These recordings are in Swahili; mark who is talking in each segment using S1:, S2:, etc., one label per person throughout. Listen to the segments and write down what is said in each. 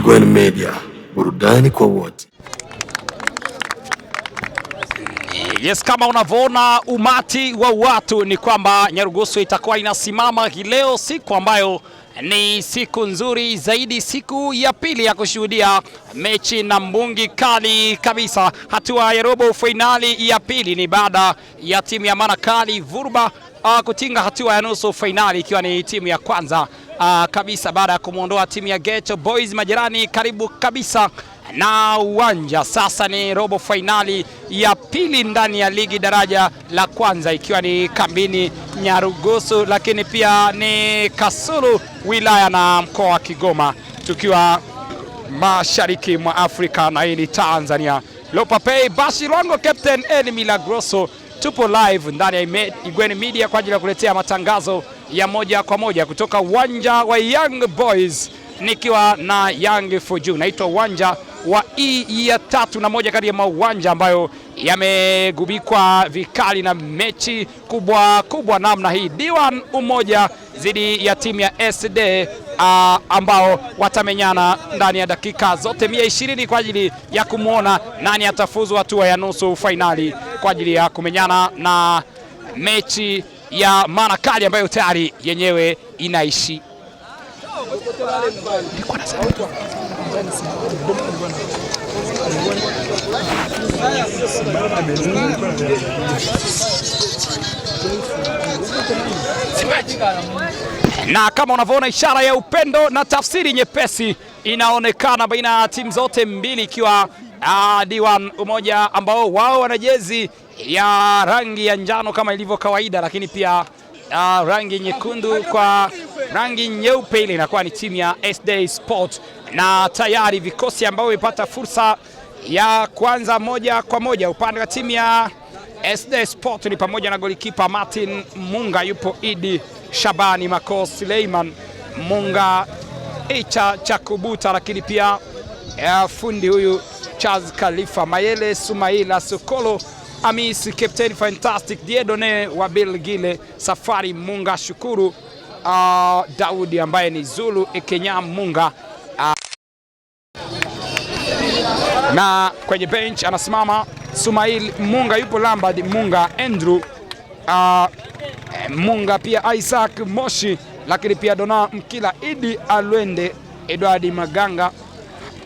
S1: Igwen Media, burudani kwa wote.
S2: Yes, kama unavyoona umati wa watu ni kwamba Nyarugusu itakuwa inasimama hii leo, siku ambayo ni siku nzuri zaidi, siku ya pili ya kushuhudia mechi na mbungi kali kabisa. Hatua ya robo finali ya pili ni baada ya timu ya Manakali Vurba kutinga hatua ya nusu finali, ikiwa ni timu ya kwanza kabisa baada ya kumuondoa timu ya Ghetto Boys majirani karibu kabisa na uwanja. Sasa ni robo finali ya pili ndani ya ligi daraja la kwanza, ikiwa ni kambini Nyarugusu, lakini pia ni Kasulu wilaya na mkoa wa Kigoma, tukiwa mashariki mwa Afrika na hii ni Tanzania. Lopapei Bashilongo, Captain Eli Milagroso, tupo live ndani ya Igwen Media kwa ajili ya kuletea matangazo ya moja kwa moja kutoka uwanja wa Young Boys, nikiwa na Young for You. Naitwa uwanja wa ya tatu, na moja kati ya mauwanja ambayo yamegubikwa vikali na mechi kubwa namna hii. D1 Umoja dhidi ya timu ya SD ambao watamenyana ndani ya dakika zote 120 kwa ajili ya kumuona nani atafuzu hatua ya nusu finali kwa ajili ya kumenyana na mechi ya Manakali ambayo tayari yenyewe inaishi. Na kama unavyoona ishara ya upendo na tafsiri nyepesi inaonekana baina ya timu zote mbili, ikiwa D1 Umoja ambao wao wana jezi ya rangi ya njano kama ilivyo kawaida, lakini pia rangi nyekundu kwa rangi nyeupe ile inakuwa ni timu ya SD Sport, na tayari vikosi ambao vimepata fursa ya kwanza moja kwa moja. Upande wa timu ya SD Sport ni pamoja na golikipa Martin Munga, yupo Idi Shabani Mako, Suleiman Munga, Icha Chakubuta, lakini pia fundi huyu Charles Khalifa, Mayele Sumaila Sokolo, Amis Captain Fantastic, Diedone Wabil Gile, Safari Munga, Shukuru Daudi ambaye ni Zulu Ekenya Munga, na kwenye bench anasimama Sumail Munga, yupo Lambard Munga, Andrew Munga, pia Isaac Moshi, lakini pia Dona Mkila, Idi Alwende, Edward Maganga,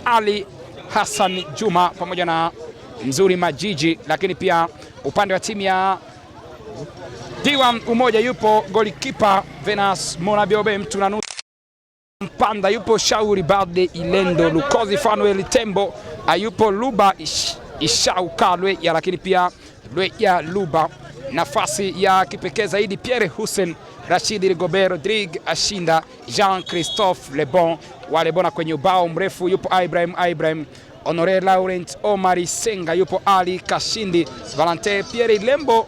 S2: Ali Hassan Juma pamoja na Mzuri Majiji. Lakini pia upande wa timu ya D1 Umoja yupo golikipa Venus Monabiobe Mtunanu Mpanda, yupo Shauri Bade Ilendo, Lukozi Fanuel Tembo, yupo Luba Ishaukalwe ya, lakini pia Lweya Luba. Nafasi ya kipekee zaidi Pierre Hussein, Rashid Rigobert, Rodrigue Ashinda, Jean-Christophe Lebon wa Lebona. Kwenye ubao mrefu yupo Ibrahim Honore Laurent Omari Senga, yupo Ali Kashindi, Valentin Pierre Lembo,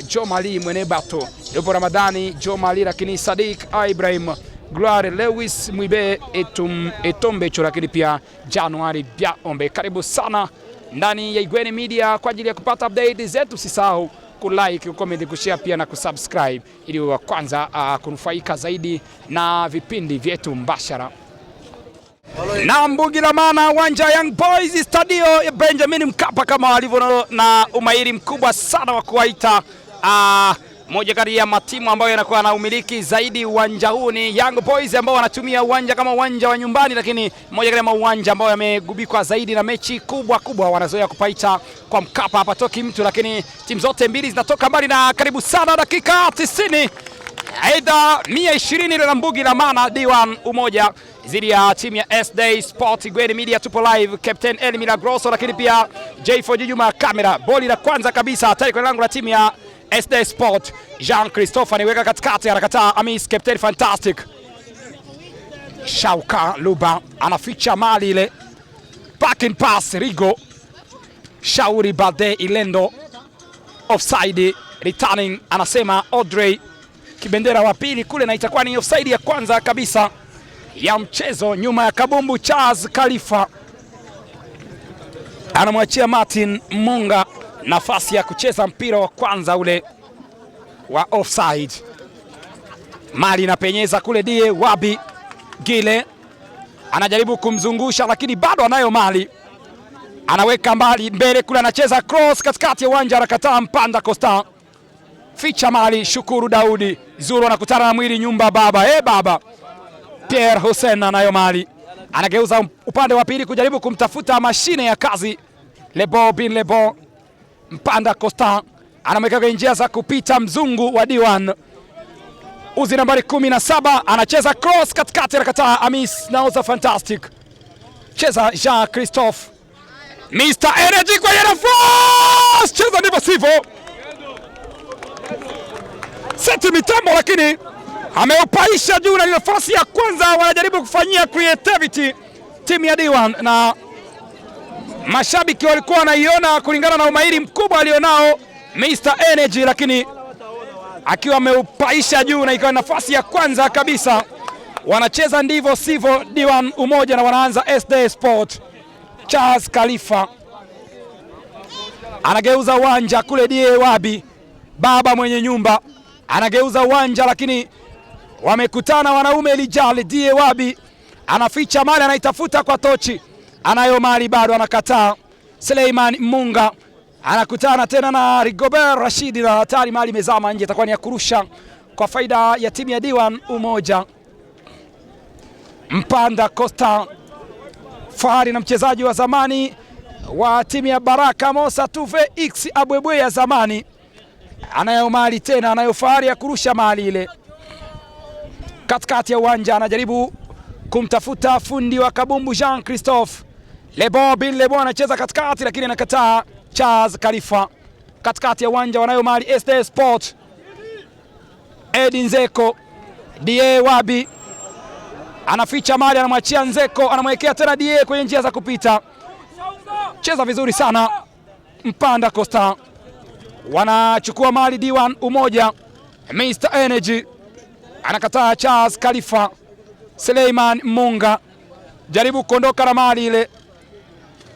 S2: Jomali Mwenebato, yupo Ramadhani Jomali, lakini Sadik Ibrahim, Gloire Lewis Mwibe Etombecho, lakini pia Januari Biaombe. Karibu sana ndani ya Igwen Media kwa ajili ya kupata update zetu. Usisahau kulike, kucomment, kushare pia na kusubscribe ili wa kwanza kunufaika zaidi na vipindi vyetu mbashara. Na mbungi la maana uwanja Young Boys Stadio ya Benjamin Mkapa, kama walivyo na umahiri mkubwa sana wa kuwaita moja kati ya matimu ambayo yanakuwa na umiliki zaidi uwanja huu ni Young Boys, ambao wanatumia uwanja kama uwanja wa nyumbani, lakini moja kati ya uwanja ambao yamegubikwa zaidi na mechi kubwa wanazoea kupaita kwa Mkapa, hapa toki mtu, lakini timu zote mbili zinatoka mbali. Na karibu sana dakika 90 aidha 120 ile la mbugi la maana D1 Umoja dhidi ya timu ya SD Sport. Igwen Media tupo live, Captain Eli Milagroso, lakini pia J4 Juma kamera. Boli la kwanza kabisa hatari kwa lango la timu ya SD Sport, Jean-Christophe anaiweka katikati, anakataa Amis Captain Fantastic, Shauka Luba anaficha mali ile, back in pass Rigo, Shauri Bade Ilendo, offside, returning anasema Audrey Kibendera wa pili kule, na itakuwa ni offside ya kwanza kabisa ya mchezo. Nyuma ya kabumbu Charles Khalifa anamwachia Martin Munga nafasi ya kucheza mpira wa kwanza ule wa offside. Mali inapenyeza kule, Die Wabi Gile anajaribu kumzungusha, lakini bado anayo mali, anaweka mbali mbele kule, anacheza cross katikati ya uwanja, anakataa Mpanda Costa, ficha mali. Shukuru Daudi Zulu anakutana na mwili nyumba baba, baba Pierre Hussein anayo mali, anageuza upande wa pili kujaribu kumtafuta mashine ya kazi Lebo bin Lebo. Mpanda Costa anamweka kwenye njia za kupita mzungu wa D1 uzi nambari 17, anacheza cross katikati, anakataa Amis Nauza fantastic, cheza Jean Christophe Mr Energy kwenye nafasi, cheza ndivyo sivyo, seti mitambo, lakini ameupaisha juu na nafasi ya kwanza. Wanajaribu kufanyia creativity timu ya D1 na mashabiki walikuwa wanaiona kulingana na umahiri mkubwa alionao Mr Energy, lakini akiwa ameupaisha juu na ikawa nafasi ya kwanza kabisa. Wanacheza ndivyo sivyo D1 Umoja na wanaanza SD Sport. Charles Khalifa anageuza uwanja kule, Die Wabi baba mwenye nyumba anageuza uwanja, lakini wamekutana wanaume lijali. Die Wabi anaficha mali, anaitafuta kwa tochi, anayo mali bado, anakataa. Suleiman Munga anakutana tena na Rigobert Rashidi na hatari, mali mezama nje, itakuwa ni ya kurusha kwa faida ya timu ya D1 Umoja. Mpanda Costa fahari na mchezaji wa zamani wa timu ya Baraka Mosa Tuve X Abwebwe ya zamani, anayo mali tena, anayo fahari ya kurusha mali ile katikati ya uwanja, anajaribu kumtafuta fundi wa kabumbu Jean Christophe Lebo bin Lebo, anacheza katikati lakini anakataa. Charles Khalifa katikati ya uwanja, wanayo mali SD Sport. Edi Nzeko, Die Wabi anaficha mali, anamwachia Nzeko, anamwekea tena Die kwenye njia za kupita, cheza vizuri sana. Mpanda Costa wanachukua mali D1 Umoja. Mr Energy anakataa. Charles Khalifa, Suleiman Munga jaribu kuondoka na mali ile,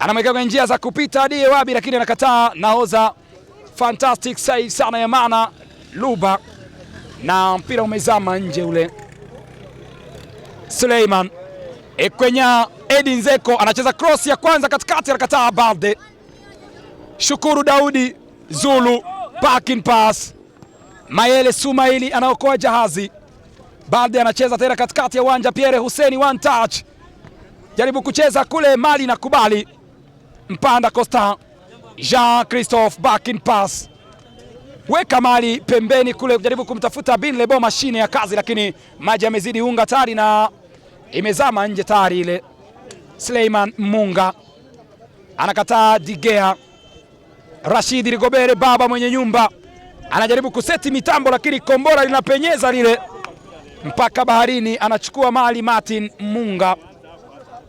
S2: anamwekea kwenye njia za kupita Die Wabi, lakini anakataa. Naoza fantastic save sana ya maana Luba, na mpira umezama nje ule. Suleiman Ekwenya, Edi Nzeko anacheza cross ya kwanza katikati, anakataa Balde. Shukuru Daudi Zulu, parking pass. Mayele Sumaili anaokoa jahazi. Balde anacheza tena katikati ya uwanja. Pierre Hussein one touch, jaribu kucheza kule, mali na kubali. Mpanda Costa, Jean Christophe, parking pass, weka mali pembeni kule, kujaribu kumtafuta Bin Lebo mashine ya kazi, lakini maji yamezidi unga tari na imezama nje tari ile. Suleiman Munga anakataa. Digea Rashidi Rigobere baba mwenye nyumba anajaribu kuseti mitambo, lakini kombora linapenyeza lile mpaka baharini. Anachukua mali Martin Munga,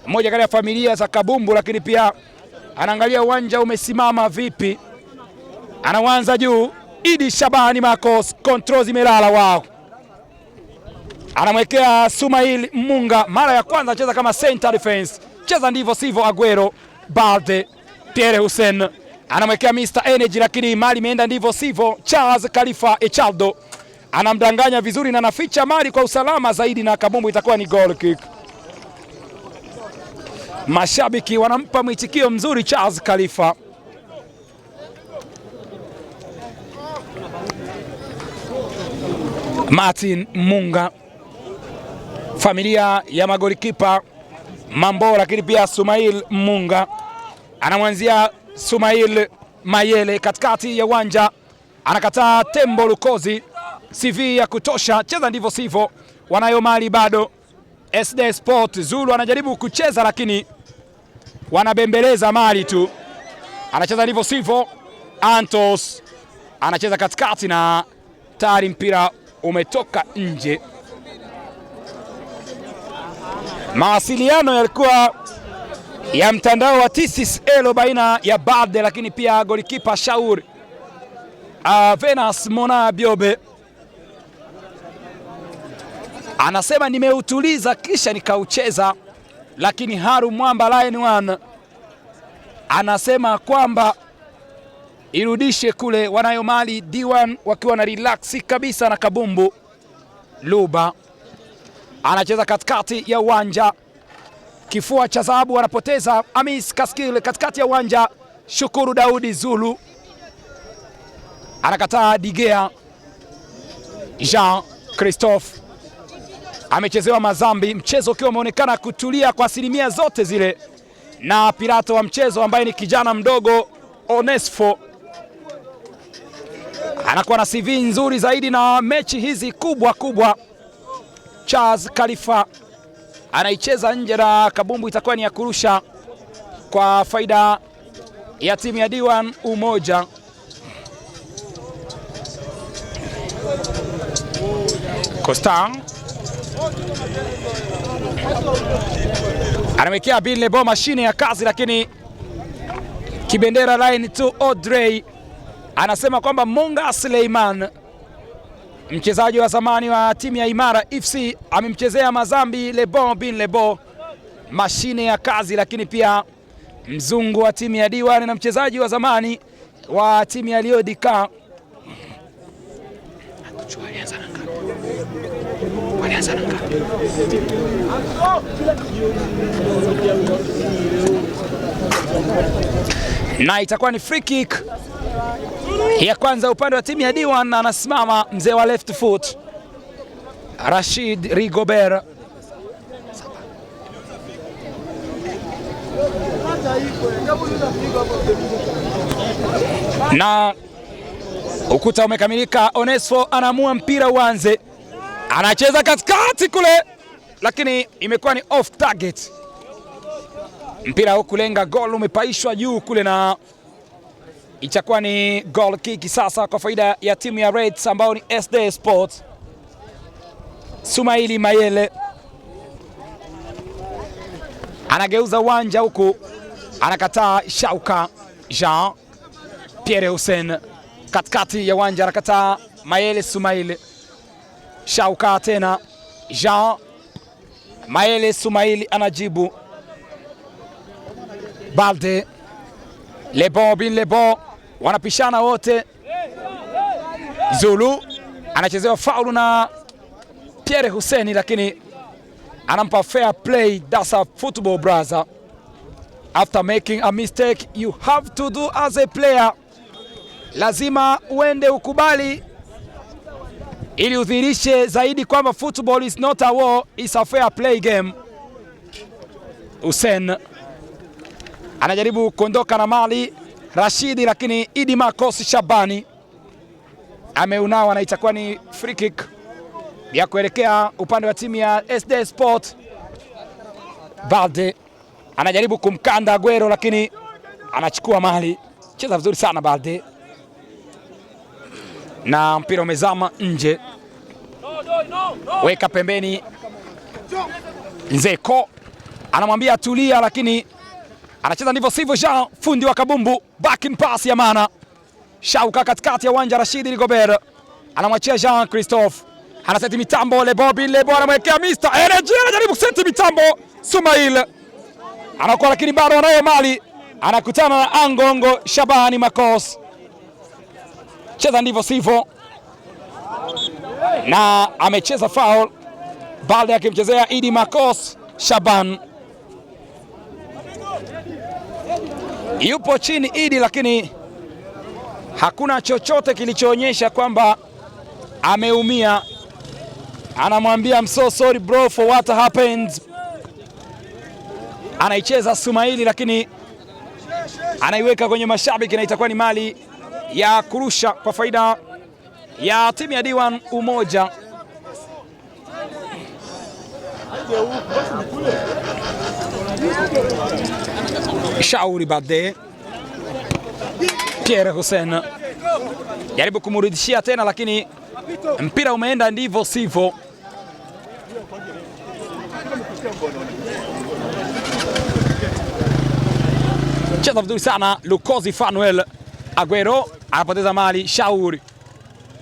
S2: mmoja kati ya familia za kabumbu, lakini pia anaangalia uwanja umesimama vipi. Anaanza juu. Idi Shabani Marcos, control zimelala wao. Anamwekea Sumail Munga, mara ya kwanza anacheza kama center defense, cheza ndivyo sivyo. Aguero, Balde, Pierre Hussein anamwekea Mr Energy, lakini mali imeenda ndivyo sivyo. Charles Khalifa Echaldo anamdanganya vizuri na anaficha mali kwa usalama zaidi, na kabumbu itakuwa ni goal kick. Mashabiki wanampa mwitikio mzuri Charles Khalifa. Martin Munga, familia ya magolikipa Mambo, lakini pia Sumail Munga anamwanzia Sumail Mayele katikati ya uwanja, anakataa. Tembo Lukozi, CV ya kutosha, cheza ndivyo sivyo. Wanayo mali bado SD Sport. Zulu anajaribu kucheza lakini wanabembeleza mali tu, anacheza ndivyo sivyo. Antos anacheza katikati na tayari mpira umetoka nje. Mawasiliano yalikuwa ya mtandao wa Tisis Elo baina ya Balde lakini pia golikipa Shaur Venus Mona Biobe anasema nimeutuliza kisha nikaucheza, lakini Haru Mwamba Line One anasema kwamba irudishe kule. Wanayo mali D1 wakiwa na relaxi kabisa na kabumbu. Luba anacheza katikati ya uwanja. kifua cha dhahabu wanapoteza. Amis Kaskil katikati ya uwanja, Shukuru Daudi Zulu anakataa. Digea Jean Christophe amechezewa mazambi, mchezo ukiwa umeonekana kutulia kwa asilimia zote zile, na pirato wa mchezo ambaye ni kijana mdogo Onesfo anakuwa na CV nzuri zaidi na mechi hizi kubwa kubwa. Charles Khalifa anaicheza nje na kabumbu itakuwa ni ya kurusha kwa faida ya timu ya D1 Umoja. Constant anamwekea Bin Lebo mashine ya kazi, lakini kibendera line to Audrey anasema kwamba Munga Suleiman, mchezaji wa zamani wa timu ya Imara FC, amemchezea mazambi Lebo Bin Lebo mashine ya kazi, lakini pia mzungu wa timu ya D1 na mchezaji wa zamani wa timu ya Liodika. Na itakuwa ni free kick ya kwanza upande wa timu ya D1, na anasimama mzee wa left foot Rashid Rigobert. Na ukuta umekamilika. Onesfo anaamua mpira uanze, anacheza katikati kule, lakini imekuwa ni off target. Mpira huu kulenga goal umepaishwa juu kule, na itakuwa ni goal kick sasa kwa faida ya timu ya Reds ambao ni SD Sports. Sumaili Mayele anageuza uwanja huku, anakataa. Shauka Jean Pierre Hussein katikati ya uwanja, anakataa. Mayele Sumaili, Shauka tena Jean, Mayele Sumaili anajibu. Balde Lebo Bin Lebo wanapishana wote. Zulu anachezewa faulu na Pierre Hussein, lakini anampa fair play. That's a football brother. After making a mistake you have to do as a player, lazima uende ukubali ili udhihirishe zaidi kwamba football is not a war, it's a fair play game. Hussein anajaribu kuondoka na mali Rashidi, lakini Idi Marcos Shabani ameunawa, na itakuwa ni free kick ya kuelekea upande wa timu ya SD Sport. Balde anajaribu kumkanda Aguero, lakini anachukua mali. Cheza vizuri sana Balde, na mpira umezama nje. Weka pembeni. Nzeko anamwambia tulia, lakini anacheza ndivyo sivyo. Jean fundi wa kabumbu, backing pass ya Mana. Shauka katikati ya uwanja, Rashidi Rigobert anamwachia Jean Christophe, anaseti mitambo. Lebo Bin Lebo anamwekea Mr Energy, anajaribu kuseti mitambo. Sumail anakuwa, lakini bado anayo mali, anakutana na Angongo Shabani Makos. Cheza ndivyo sivyo, na amecheza foul baada ya kumchezea Idi Makos Shaban. Yupo chini Idi, lakini hakuna chochote kilichoonyesha kwamba ameumia. Anamwambia I'm so sorry bro for what happened. Anaicheza Sumaili, lakini anaiweka kwenye mashabiki, na itakuwa ni mali ya kurusha kwa faida ya timu ya D1 Umoja. Shauri Bade Pierre Hussein jaribu kumrudishia tena, lakini mpira umeenda ndivyo sivyo. Cheza vizuri sana Lukozi Fanuel. Aguero anapoteza mali. Shauri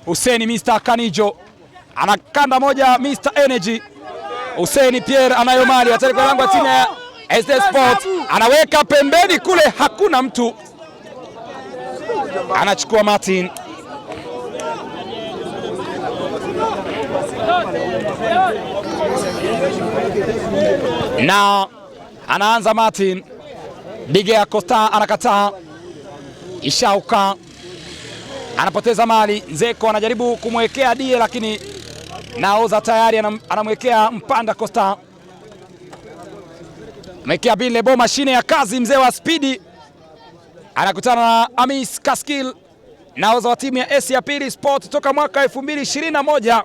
S2: Hussein, Mr Kanijo anakanda moja. Mr Energy Hussein Pierre anayo mali, atari kwa lango timu ya SD Sport, anaweka pembeni kule, hakuna mtu, anachukua Martin. Na Anaanza Martin. De Gea Costa anakataa. Ishauka anapoteza mali. Nzeko anajaribu kumwekea Die, lakini naoza tayari anamwekea mpanda Costa. Mwekea Bin Lebo, mashine ya kazi, mzee wa spidi. Anakutana na Amis Kaskil, naoza wa timu ya Asia Pili Sport toka mwaka 2021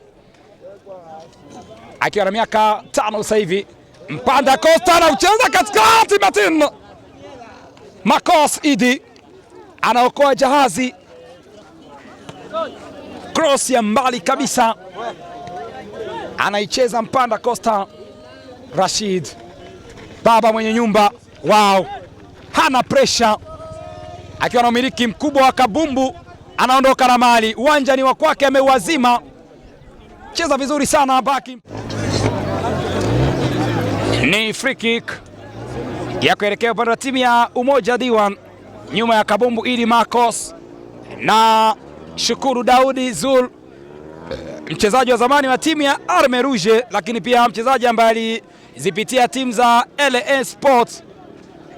S2: akiwa na miaka 5 sasa hivi. Mpanda Costa anaucheza katikati. Martin Marcos Idi anaokoa jahazi, cross ya mbali kabisa, anaicheza mpanda Costa. Rashid baba mwenye nyumba, wow, hana pressure, akiwa na umiliki mkubwa wa kabumbu, anaondoka na mali. Uwanja ni wa kwake, ameuazima. Cheza vizuri sana baki. Ni free kick ya kuelekea upande wa timu ya Umoja Diwan, nyuma ya kabumbu Idi Marcos na Shukuru Daudi Zul, mchezaji wa zamani wa timu ya Arme Rouge, lakini pia mchezaji ambaye alizipitia timu za LA Sport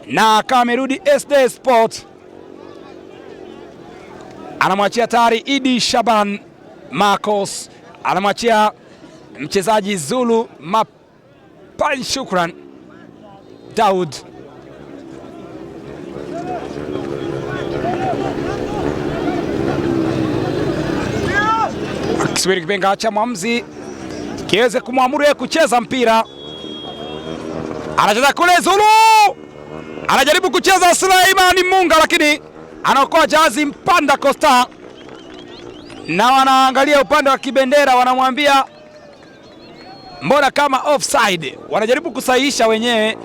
S2: na Kamerudi SD Sport. Anamwachia tayari Idi Shaban Marcos, anamwachia mchezaji Zulu Mapan Shukran Daud. Akisubiri kipenga cha mwamuzi kiweze kumwamuru yeye kucheza mpira. Anacheza kule Zulu, anajaribu kucheza Suleimani Munga, lakini anaokoa jahazi mpanda Costa, na wanaangalia upande wa kibendera, wanamwambia mbona kama offside. Wanajaribu kusahihisha wenyewe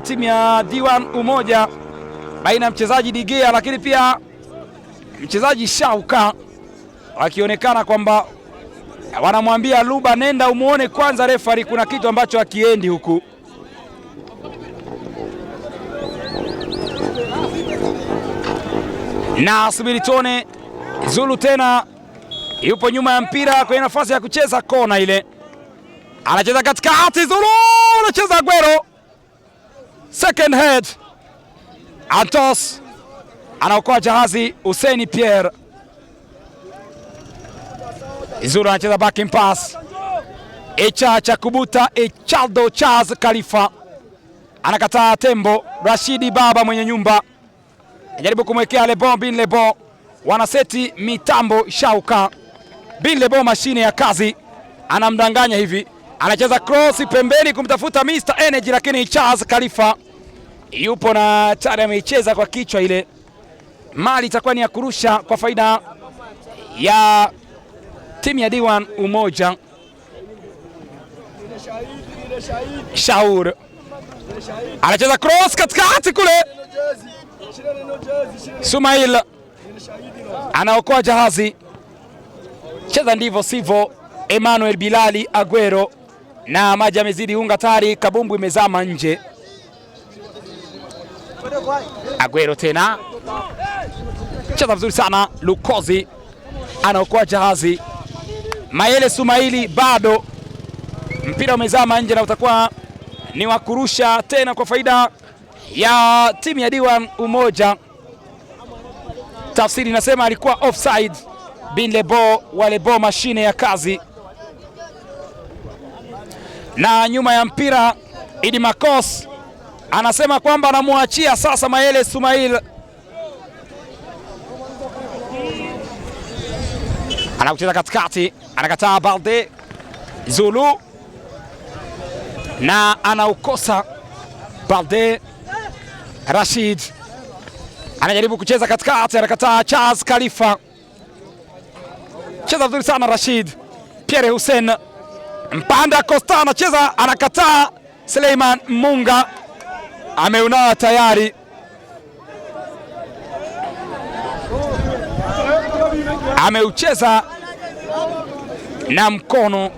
S2: timu ya Diwan Umoja baina ya mchezaji De Gea lakini pia mchezaji Shauka, wakionekana kwamba wanamwambia Luba, nenda umuone kwanza refari, kuna kitu ambacho hakiendi huku. Na subiri tuone. Zulu tena yupo nyuma ya mpira kwenye nafasi ya kucheza kona ile, anacheza katikati. Zulu anacheza Aguero, second head. Antos anaokoa jahazi. Hussein Pierre. Zulu anacheza backing pass. Echa cha kubuta Echaldo Charles Khalifa anakataa. Tembo Rashidi baba mwenye nyumba anajaribu kumwekea Lebo Bin Lebo, wanaseti mitambo Shauka. Bin Lebo mashine ya kazi, anamdanganya hivi, anacheza cross pembeni kumtafuta Mr Energy, lakini Charles Khalifa yupo na tayari ameicheza kwa kichwa ile. Mali itakuwa ni ya kurusha kwa faida ya timu ya Diwan Umoja. Shaur anacheza cross katikati kule. Sumail anaokoa jahazi, cheza ndivyo sivyo. Emmanuel Bilali Aguero, na maji amezidi unga tayari, kabumbu imezama nje. Aguero tena cheza vizuri sana. Lukozi anaokoa jahazi. Mayele Sumaili bado, mpira umezama nje na utakuwa ni wa kurusha tena kwa faida ya timu ya Diwan Umoja. Tafsiri inasema alikuwa offside. Bin Lebo wa Lebo mashine ya kazi, na nyuma ya mpira Idi Marcos anasema kwamba anamuachia sasa Mayele Sumail. Anakucheza katikati, anakataa Balde. Zulu na anaukosa Balde. Rashid anajaribu kucheza katikati, anakataa Charles Khalifa. Cheza vizuri sana Rashid. Pierre Hussein mpanda Costa anacheza, anakataa. Suleiman Munga ameunawa tayari, ameucheza na mkono,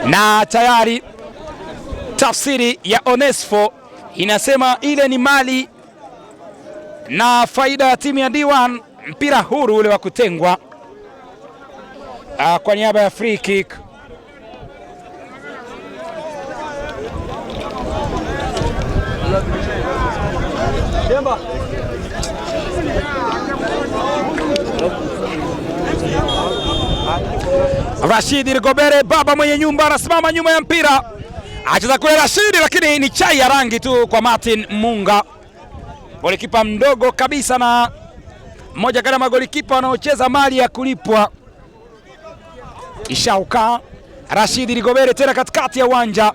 S2: na tayari tafsiri ya Onesfo inasema ile ni mali na faida ya timu ya Diwan. Mpira huru ule wa kutengwa kwa niaba ya free kick. Rashidi Rigobert, baba mwenye nyumba, anasimama nyuma ya mpira, acheza kule Rashidi, lakini ni chai ya rangi tu kwa Martin Munga, golikipa mdogo kabisa na mmoja kati ya magolikipa wanaocheza mali ya kulipwa. Ishauka Rashidi Rigobert tena katikati ya uwanja,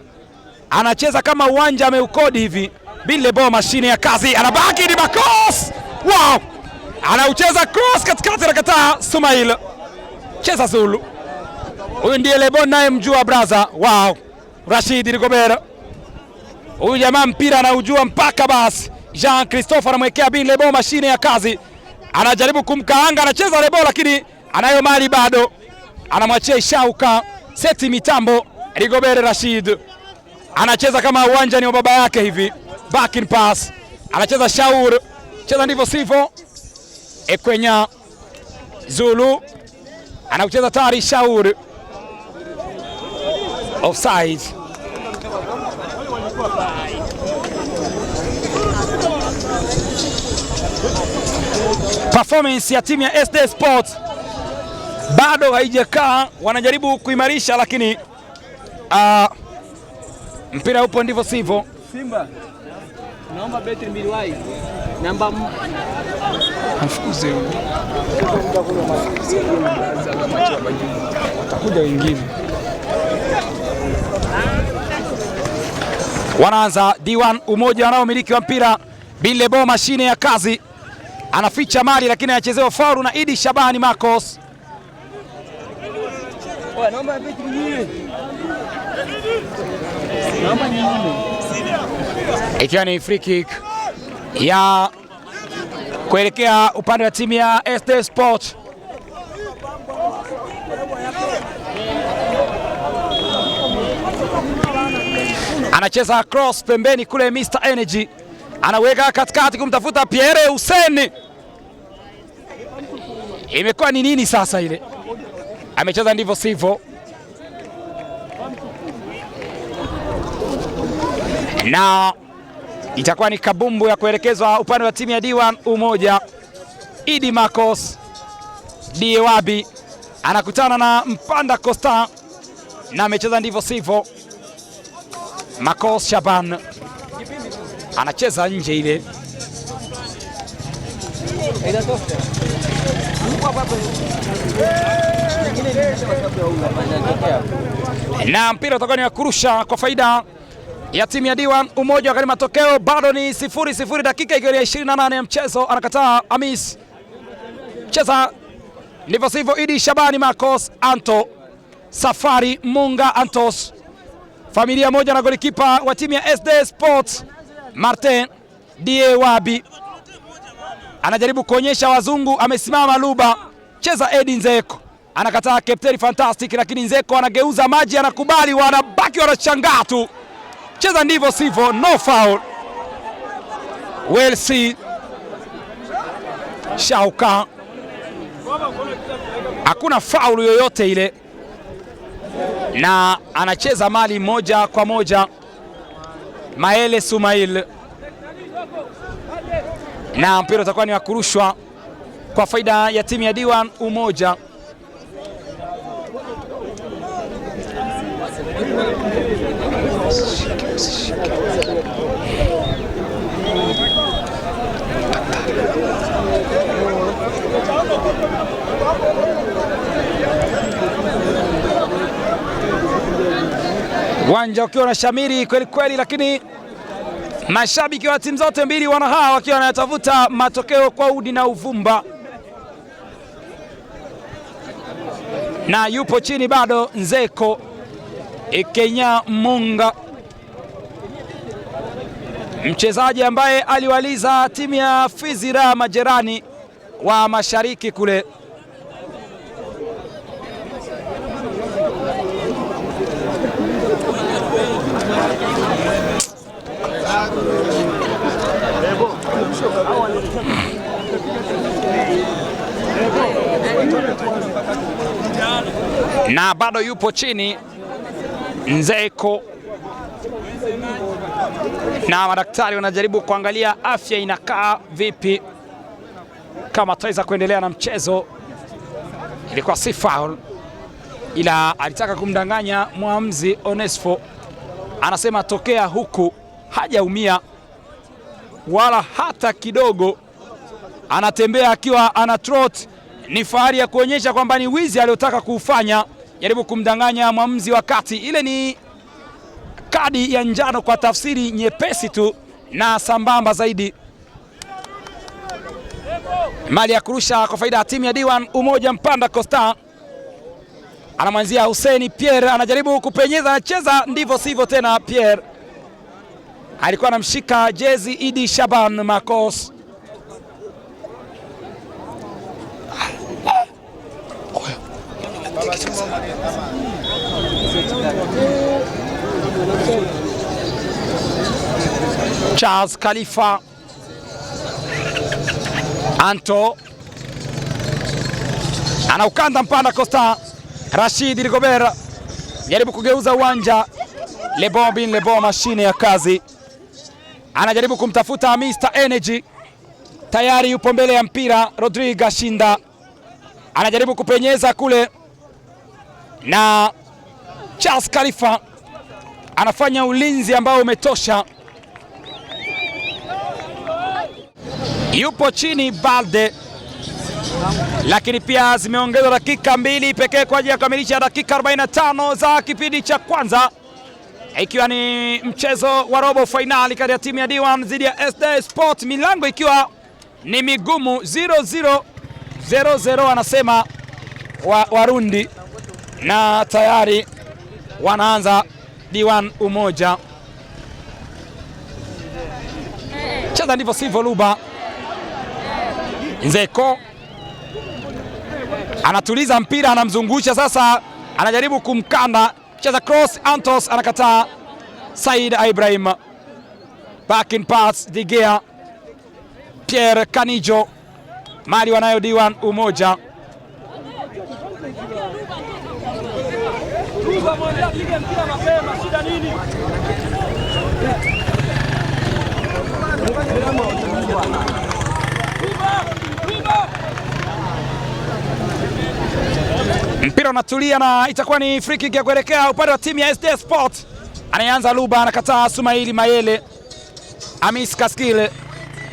S2: anacheza kama uwanja ameukodi hivi. Billebo mashine ya kazi, anabaki ni Marcos. Wow! Anaucheza cross katikati, anakataa Sumail. Cheza Zulu. Huyu ndiye Lebon naye mjua braza. Wow! Rashidi Rigobert. Huyu jamaa mpira anaujua mpaka basi. Jean Christophe anamwekea Billebo mashine ya kazi. Anajaribu kumkaanga, anacheza Lebo lakini anayo mali bado. Anamwachia Ishauka, seti mitambo. Rigobert Rashid anacheza kama uwanja ni wa baba yake hivi. Back in pass. Anacheza Shaur. Cheza ndivyo sivyo. Ekwenya Zulu anacheza tari Shaur. Offside. Performance ya timu ya SD Sports bado haijakaa, wanajaribu kuimarisha lakini mpira upo ndivyo sivyo.
S3: Simba naomba beti mbili wai namba
S2: mfukuze watakuja wengine. Wanaanza D1 Umoja wanaomiliki wa mpira. Billebo mashine ya kazi anaficha mali lakini anachezewa faulu na Idi Shabani Marcos.
S3: Naomba beti nyingine. Naomba nyingine.
S2: Ikiwa ni free kick ya kuelekea upande wa timu ya SD Sport. Anacheza cross pembeni kule Mr Energy. Anaweka katikati kumtafuta Pierre Hussein. Imekuwa ni nini sasa ile? Amecheza ndivyo sivyo. Na itakuwa ni kabumbu ya kuelekezwa upande wa timu ya D1 Umoja. Idi Marcos Diewabi anakutana na Mpanda Costa na amecheza ndivyo sivyo. Marcos Shaban anacheza nje ile. Na mpira utakuwa ni wa kurusha kwa faida ya timu ya D1 Umoja, wakati matokeo bado ni 0-0, dakika ikiwa ya 28 ya mchezo. Anakataa Amis. Cheza ndivyo sivyo. Idi Shabani Marcos, Anto Safari Munga Antos, familia moja na golikipa wa timu ya SD Sports Martin Diewabi. Anajaribu kuonyesha wazungu, amesimama Luba. Cheza Edi Nzeko, anakataa Captain Fantastic, lakini Nzeko anageuza maji, anakubali, wanabaki wanashangaa tu. Cheza ndivyo sivyo, no foul. Welsi Shauka, hakuna foul yoyote ile, na anacheza mali moja kwa moja. Maele Sumail, na mpira utakuwa ni wa kurushwa kwa faida ya timu ya D1 Umoja. Uwanja ukiwa na shamiri kweli kweli, lakini mashabiki wa timu zote mbili wanahaa wakiwa wanatafuta matokeo kwa udi na uvumba. Na yupo chini bado Nzeko Ekenya Munga, mchezaji ambaye aliwaliza timu ya Fizira Majerani wa mashariki kule. Na bado yupo chini Nzeko na madaktari wanajaribu kuangalia afya inakaa vipi, kama ataweza kuendelea na mchezo. Ilikuwa si foul, ila alitaka kumdanganya mwamuzi. Onesfo anasema tokea huku hajaumia wala hata kidogo, anatembea akiwa ana trot. Ni fahari ya kuonyesha kwamba ni wizi aliotaka kuufanya, jaribu kumdanganya mwamuzi, wakati ile ni kadi ya njano kwa tafsiri nyepesi tu na sambamba zaidi. Mali ya kurusha kwa faida ya timu ya D1 Umoja Mpanda Costa. Anamwanzia Hussein Pierre, anajaribu kupenyeza, anacheza ndivyo sivyo tena. Pierre alikuwa anamshika jezi Idi Shaban Marcos. Charles Khalifa, Anto anaukanda Mpanda Costa. Rashid Rigobert jaribu kugeuza uwanja. Lebo mashine ya kazi anajaribu kumtafuta Mr Energy, tayari yupo mbele ya mpira. Rodrigue Ashinda anajaribu kupenyeza kule, na Charles Khalifa anafanya ulinzi ambao umetosha. Yupo chini Balde, lakini pia zimeongezwa dakika 2 pekee kwa ajili ya kukamilisha dakika 45 za kipindi cha kwanza, ikiwa ni mchezo wa robo finali kati ya timu ya D1 dhidi ya SD Sport, milango ikiwa ni migumu. 0-0 anasema Warundi, na tayari wanaanza D1 Umoja. Cheza ndivyo sivyo. Luba Nzeko anatuliza mpira, anamzungusha sasa, anajaribu kumkanda, cheza cross, Antos anakataa. Said Ibrahim, back in pass, De Gea, Pierre Canijo. Mali wanayo D1 Umoja. Mpira unatulia na itakuwa ni free kick ya kuelekea upande wa timu ya SD Sport. Anaanza Luba, anakataa. Sumaili Mayele, Amis Kaskile,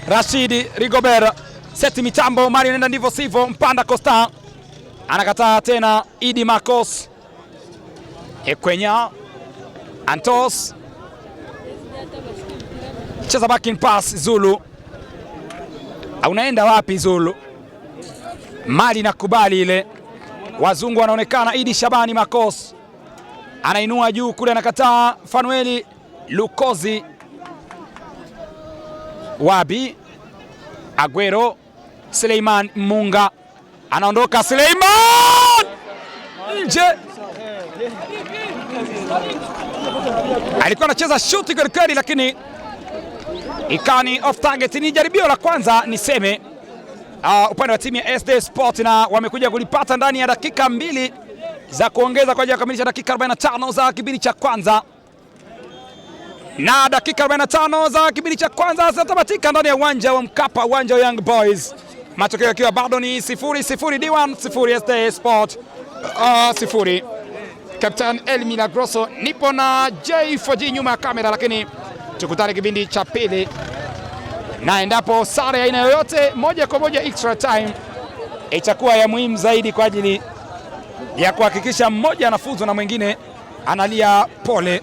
S2: Rashid Rigobert, seti mitambo. Mali unaenda ndivyo sivyo. Mpanda Costa anakataa tena. Idi Marcos, Ekwenya, Antos cheza back in pass. Zulu, unaenda wapi Zulu? Mali nakubali ile, wazungu wanaonekana. Idi Shabani Marcos anainua juu kule, anakataa. Fanueli Lukozi, Wabi Aguero, Suleiman Munga anaondoka. Suleiman nje, alikuwa anacheza shuti kweli, lakini ikani off target. Ni jaribio la kwanza niseme upande wa timu ya SD Sport, na wamekuja kulipata ndani ya dakika 2 za kuongeza kwa ajili ya kukamilisha dakika 45 za kipindi cha kwanza. Na dakika 45 za kipindi cha kwanza zinatamatika ndani ya uwanja wa Mkapa, uwanja wa Young Boys. Matokeo yakiwa bado ni 0-0 D1, 0 SD Sport 0. Captain El Milagroso, nipo na J4G nyuma ya kamera, lakini tukutane kipindi cha pili, na endapo sare aina yoyote moja kwa moja extra time itakuwa ya muhimu zaidi kwa ajili ya kuhakikisha mmoja anafuzu na mwingine analia pole.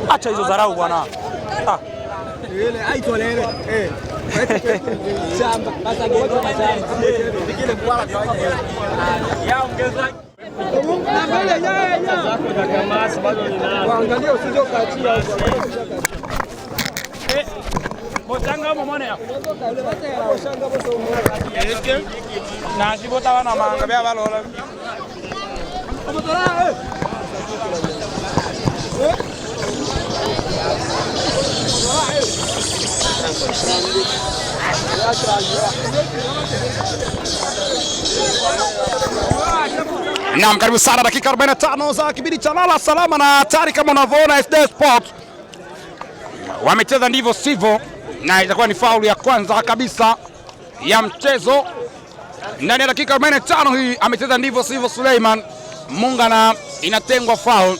S2: Acha hizo dharau bwana.
S3: Ile aitolele. Shamba sasa ngoma shamba. Nikile kwa kawaida. Ya ongeza. Na mbele ya. Zako za kamasi bado ninazo. Waangalie usije ukaachia huko. Motanga momone ya. Na sibota wana manga bya balola.
S2: Naam, karibu sana dakika 45 za kipindi cha lala salama na hatari. Kama unavyoona SD Sport wamecheza ndivyo sivyo, na itakuwa ni faulu ya kwanza kabisa ya mchezo ndani ya dakika 45 hii. Amecheza ndivyo sivyo Suleiman Munga na inatengwa faulu.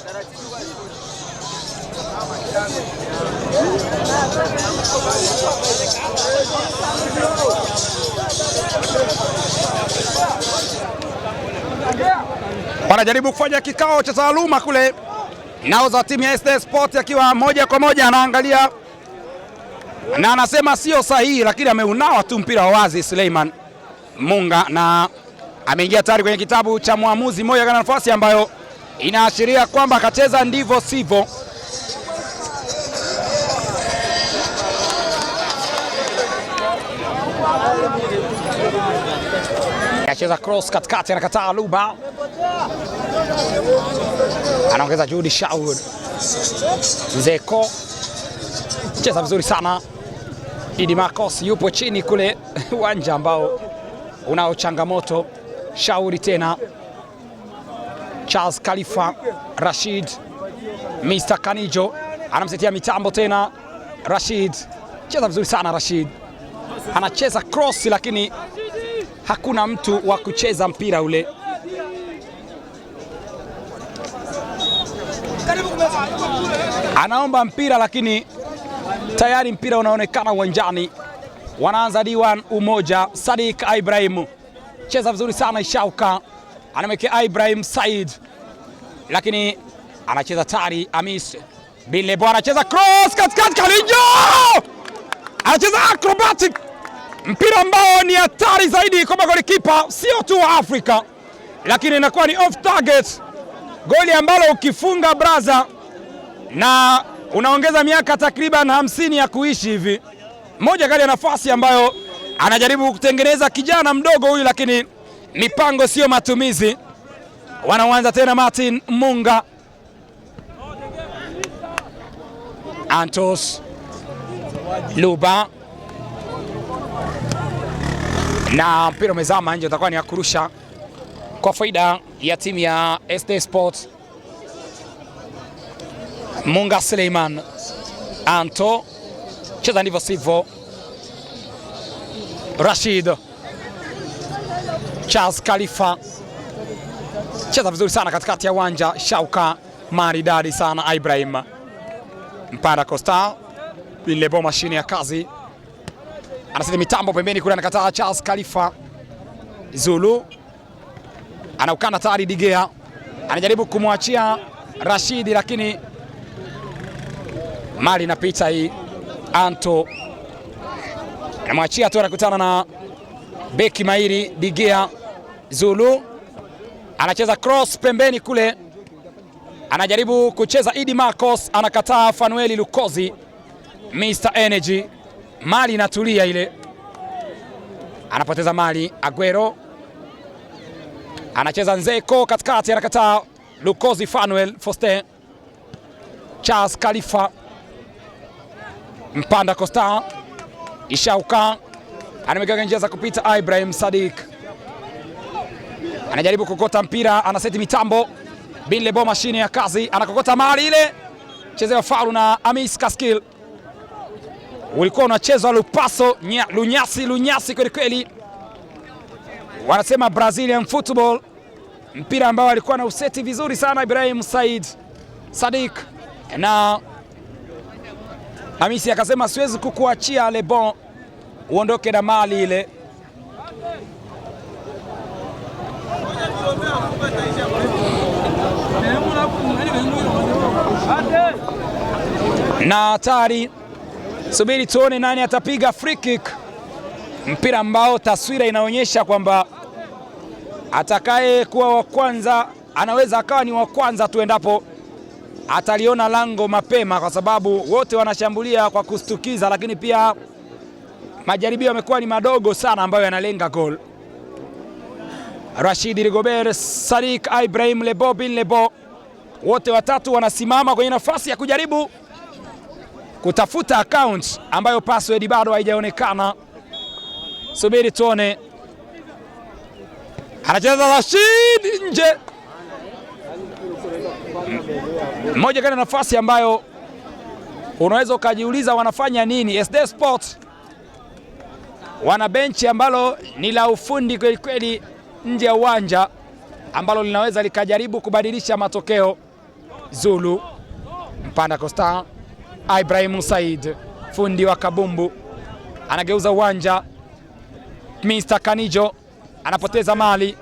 S2: Wanajaribu kufanya kikao cha taaluma kule, nao za timu ya SD Sport akiwa moja kwa moja anaangalia na anasema sio sahihi, lakini ameunawa tu mpira wa wazi Suleiman Munga na ameingia tayari kwenye kitabu cha mwamuzi moja kana nafasi ambayo inaashiria kwamba akacheza ndivyo sivyo. Anacheza cross katikati, anakataa Luba, anaongeza juhudi Shaud Zeko, cheza vizuri sana. Idi Marcos yupo chini kule uwanja ambao unao changamoto. Shauri tena Charles Khalifa, Rashid Mr. Kanijo anamsetia mitambo tena. Rashid cheza vizuri sana. Rashid anacheza cross lakini hakuna mtu wa kucheza mpira ule. Anaomba mpira lakini tayari mpira unaonekana uwanjani. Wanaanza D1 Umoja. Sadik Ibrahim cheza vizuri sana. Ishauka anamwekea Ibrahim Said lakini anacheza tari. Amis bin Lebo anacheza cross katikati. Kalijo anacheza acrobatic, mpira ambao ni hatari zaidi kwa golikipa sio tu wa Afrika, lakini inakuwa ni off target, goli ambalo ukifunga braza na unaongeza miaka takriban 50 ya kuishi hivi. Moja kati ya nafasi ambayo anajaribu kutengeneza kijana mdogo huyu, lakini mipango sio matumizi. Wanaanza tena Martin Munga, Antos Luba na mpira umezama nje, utakuwa ni kurusha kwa faida ya timu ya SD Sport. Munga Suleiman, Anto cheza ndivyo sivyo. Rashid, Charles Khalifa cheza vizuri sana katikati ya uwanja. Shauka maridadi sana. Ibrahim Mpanda Costa Lebo, mashine ya kazi, anasema mitambo pembeni kule, anakataa. Charles Khalifa Zulu anaukana tayari. Digea anajaribu kumwachia Rashidi lakini mali inapita hii. Anto anamwachia tu, anakutana na beki mairi Digea. Zulu anacheza cross pembeni kule, anajaribu kucheza Idi Marcos, anakataa. Fanueli Lukozi Mr. Energy, mali inatulia ile, anapoteza mali. Aguero anacheza Nzeko katikati, anakataa. Lukozi Fanuel Foster, Charles Khalifa Mpanda Costa, Ishauka anamega njia za kupita. Ibrahim Sadik anajaribu kukota mpira, anaseti mitambo. Bin Lebo, mashine ya kazi, anakokota mali ile, chezewa faulu na Amis Kaskil. Ulikuwa unachezwa lupaso lunyasi kweli kweli, wanasema Brazilian football, mpira ambao alikuwa na useti vizuri sana Ibrahim Sadik na Hamisi akasema siwezi kukuachia Lebon uondoke na mali ile. na hatari. Subiri tuone nani atapiga free kick, mpira ambao taswira inaonyesha kwamba atakaye kuwa wa kwanza anaweza akawa ni wa kwanza tu endapo ataliona lango mapema, kwa sababu wote wanashambulia kwa kustukiza, lakini pia majaribio yamekuwa ni madogo sana ambayo yanalenga goal. Rashid Rigobert, Sadik Ibrahim Lebo bin Lebo, wote watatu wanasimama kwenye nafasi ya kujaribu kutafuta account ambayo password bado haijaonekana. Subiri tuone. Anacheza Rashid nje. Moja kati ya nafasi ambayo unaweza ukajiuliza wanafanya nini. SD Sport wana benchi ambalo ni la ufundi kweli kweli nje ya uwanja, ambalo linaweza likajaribu kubadilisha matokeo. Zulu mpanda Costa, Ibrahim Said fundi wa kabumbu anageuza uwanja. Mr. Kanijo anapoteza mali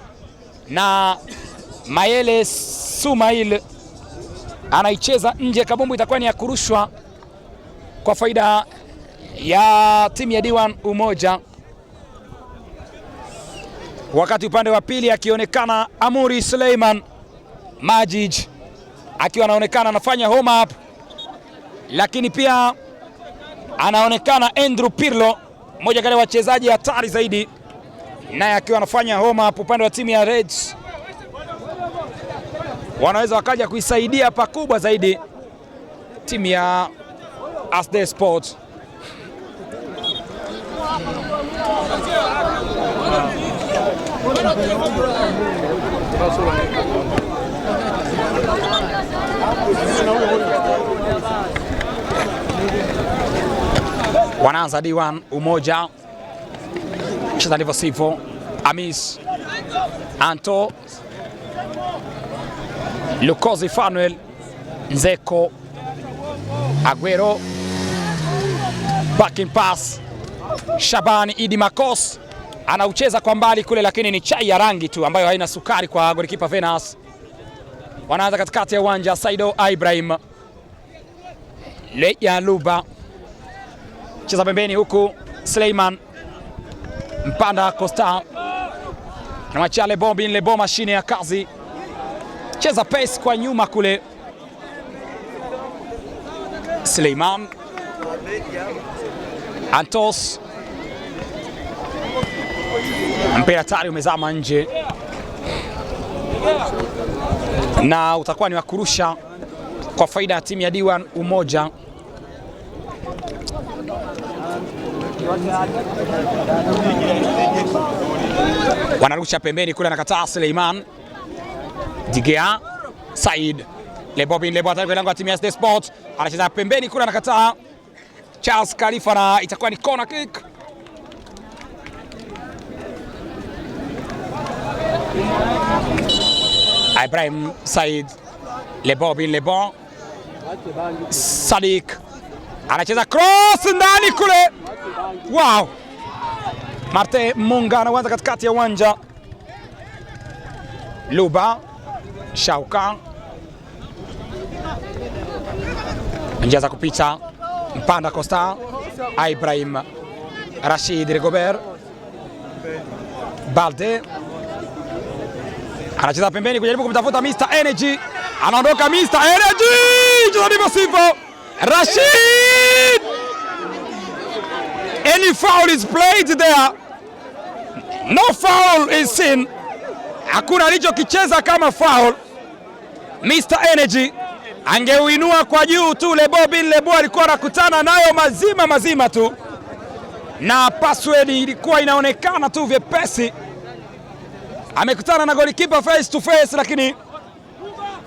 S2: na Mayele Sumail anaicheza nje. Kabumbu itakuwa ni ya kurushwa kwa faida ya timu ya Diwan Umoja, wakati upande wa pili akionekana Amuri Suleiman Majid akiwa anaonekana anafanya home up, lakini pia anaonekana Andrew Pirlo, mmoja kati ya wachezaji hatari zaidi, naye akiwa anafanya home up upande wa timu ya Reds. Wanaweza wakaja kuisaidia pakubwa zaidi timu ya SD Sport. Wanaanza Diwan Umoja, cheza ndivyo sivyo. Amis Anto, Lukozi Fanuel, Nzeko, Aguero, backing pass. Shabani Idi Makos anaucheza kwa mbali kule, lakini ni chai ya rangi tu ambayo haina sukari kwa golikipa Venus. Wanaanza katikati ya uwanja. Saido Ibrahim, Leya Luba cheza pembeni, huku Suleiman mpanda Costa na Machale Bombin Lebo, mashine ya kazi, cheza pace kwa nyuma kule. Suleiman Antos, mpira tayari umezama nje na utakuwa ni wa kurusha kwa faida ya timu ya Diwan Umoja. Wanarusha pembeni kule, anakataa Suleiman. Digea Said Lebobin Lebo ataka lango ya timu ya SD Sport, anacheza pembeni kule, anakataa Charles Khalifa na itakuwa ni corner kick. Ibrahim Said Lebobin Lebo, Sadik anacheza cross ndani kule. Wow! Marte Munga anaanza katikati ya uwanja. Luba Shauka njia za kupita, mpanda Costa, Ibrahim Rashid Rigobert, Balde anacheza pembeni kujaribu kumtafuta Mr. Energy, anaondoka Mr. Energy, cheza ndivyo sivyo. Rashid, any foul is played there, no foul is seen, hakuna alichokicheza kama foul. Mr. Energy angeuinua kwa juu tu, Lebo bin Lebo alikuwa anakutana nayo mazima tu, na password ilikuwa inaonekana tu vyepesi. Amekutana na golikipa face to face, lakini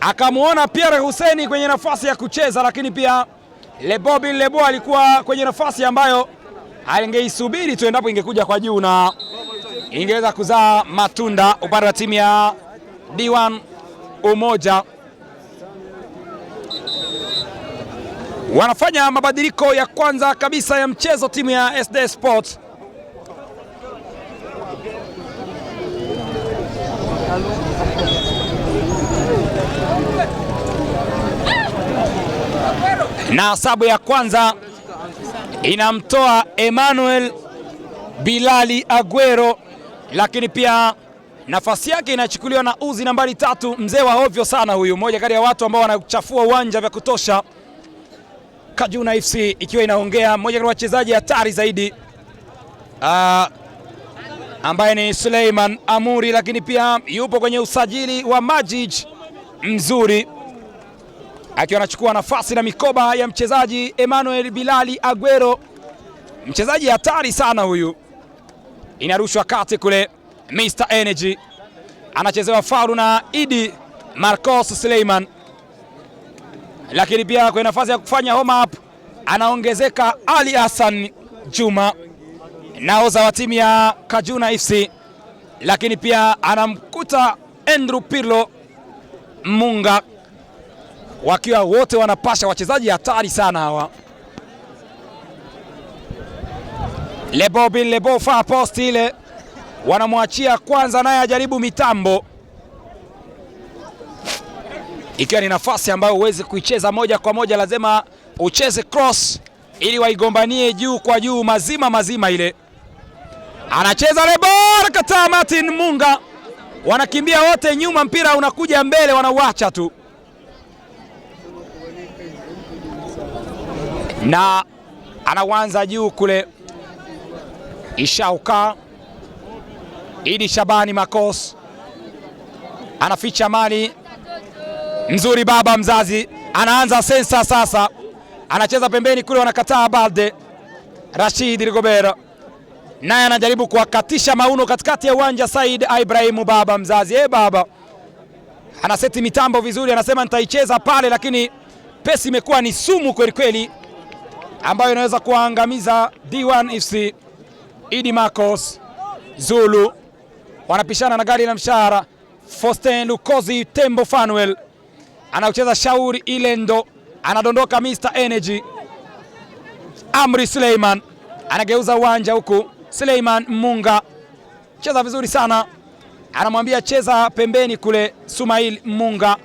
S2: akamuona Pierre Hussein kwenye nafasi ya kucheza, lakini pia Lebo bin Lebo alikuwa kwenye nafasi ambayo angeisubiri tu endapo ingekuja kwa juu na ingeweza kuzaa matunda upande wa timu ya Diwan Umoja. Wanafanya mabadiliko ya kwanza kabisa ya mchezo timu ya SD Sport. na sabu ya kwanza inamtoa Emmanuel Bilali Aguero, lakini pia nafasi yake inachukuliwa na Uzi nambari 3, mzee wa hovyo sana huyu, mmoja kati ya watu ambao wanachafua uwanja vya kutosha. Kajuna FC ikiwa inaongea mmoja kati ya wachezaji hatari zaidi ambaye ni Suleiman Amuri, lakini pia yupo kwenye usajili wa Majid mzuri akiwa anachukua nafasi na mikoba ya mchezaji Emmanuel Bilali Aguero, mchezaji hatari sana huyu. Inarushwa kati kule, Mr Energy anachezewa faulu na Idi Marcos Suleiman, lakini pia kwenye nafasi ya kufanya home up anaongezeka Ali Hassan Juma, naoza wa timu ya Kajuna FC, lakini pia anamkuta Andrew Pirlo Munga, wakiwa wote wanapasha, wachezaji hatari sana hawa. Lebo bin Lebo far post ile wanamwachia kwanza, naye ajaribu mitambo, ikiwa ni nafasi ambayo uweze kuicheza moja kwa moja, lazima ucheze cross ili waigombanie juu kwa juu, mazima ile. Anacheza Lebo, anakataa Martin Munga, wanakimbia wote nyuma, mpira unakuja mbele, wanauacha tu, na anaanza juu kule Ishauka Idi Shabani Makos anaficha mali mzuri, baba mzazi anaanza sensa sasa, anacheza pembeni kule, wanakataa Balde. Rashid Rigobert naye anajaribu kuwakatisha mauno katikati ya uwanja. Said Ibrahimu baba mzazi, baba anaseti mitambo vizuri, anasema nitaicheza pale, lakini pesi imekuwa ni sumu kweli kweli ambayo inaweza kuangamiza D1 FC. Idi Marcos Zulu wanapishana na gari la mshahara. Faustin Lukozi Tembo Fanuel anaucheza Shauri Ilendo, anadondoka Mr Energy. Amri Suleiman anageuza uwanja huku, Suleiman Munga cheza vizuri sana, anamwambia cheza pembeni kule. Sumail Munga,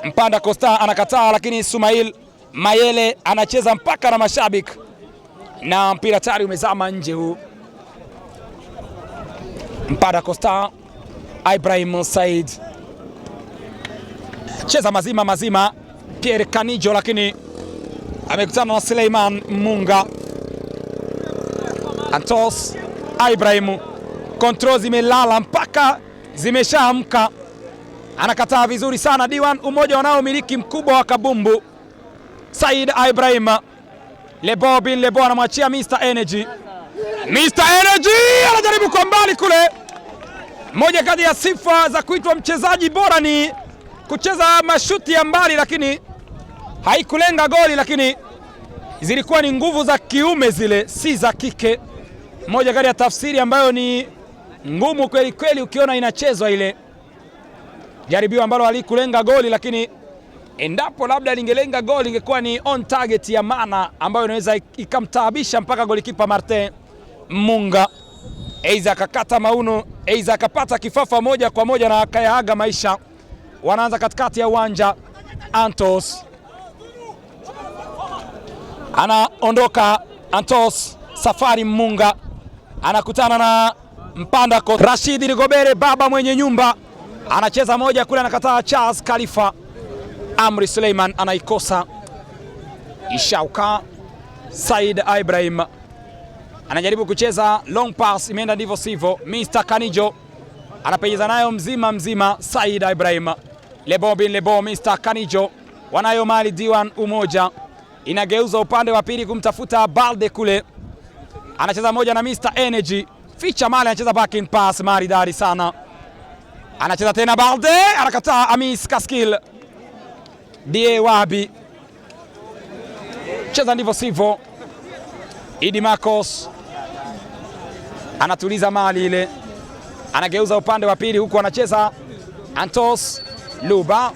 S2: Mpanda Costa anakataa, lakini Sumail Mayele anacheza mpaka na mashabiki, na mpira tayari umezama nje huu. Mpanda Costa, Ibrahim Said cheza mazima Pierre Kanijo, lakini amekutana na Suleiman Munga. Antos Ibrahim, kontrol zimelala mpaka zimeshaamka, anakataa vizuri sana. D1 umoja wanaomiliki mkubwa wa kabumbu. Said Ibrahim, Lebo bin Lebo anamwachia Mr Energy. Mr Energy anajaribu kwa mbali kule. Moja kati ya sifa za kuitwa mchezaji bora ni kucheza mashuti ya mbali, lakini haikulenga goli, lakini zilikuwa ni nguvu za kiume zile, si za kike. Moja kati ya tafsiri ambayo ni ngumu kweli kweli ukiona inachezwa ile. Jaribio ambalo halikulenga goli, lakini endapo labda lingelenga goli ingekuwa ni on target ya maana ambayo inaweza ikamtaabisha mpaka golikipa Martin Munga. Eiza akakata mauno, Eiza akapata kifafa moja kwa moja na akayaaga maisha. Wanaanza katikati ya uwanja. Antos anaondoka, Antos Safari Munga anakutana na Mpanda Costa. Rashid Rigobert baba mwenye nyumba anacheza moja kule, anakataa Charles Khalifa. Amri Suleiman anaikosa. Ishauka Said Ibrahim anajaribu kucheza long pass, imeenda ndivyo sivyo. Mr Kanijo anapenyeza nayo mzima Said Ibrahim. Lebo bin Lebo, Mr Kanijo wanayo mali. D1 umoja inageuza upande wa pili kumtafuta Balde kule, anacheza moja na Mr Energy. Ficha mali, anacheza backing pass maridadi sana, anacheza tena Balde, anakataa Amis Kaskil. Die Wabi cheza ndivyo sivyo. Idi Marcos anatuliza mali ile, anageuza upande wa pili huku anacheza Antos Luba.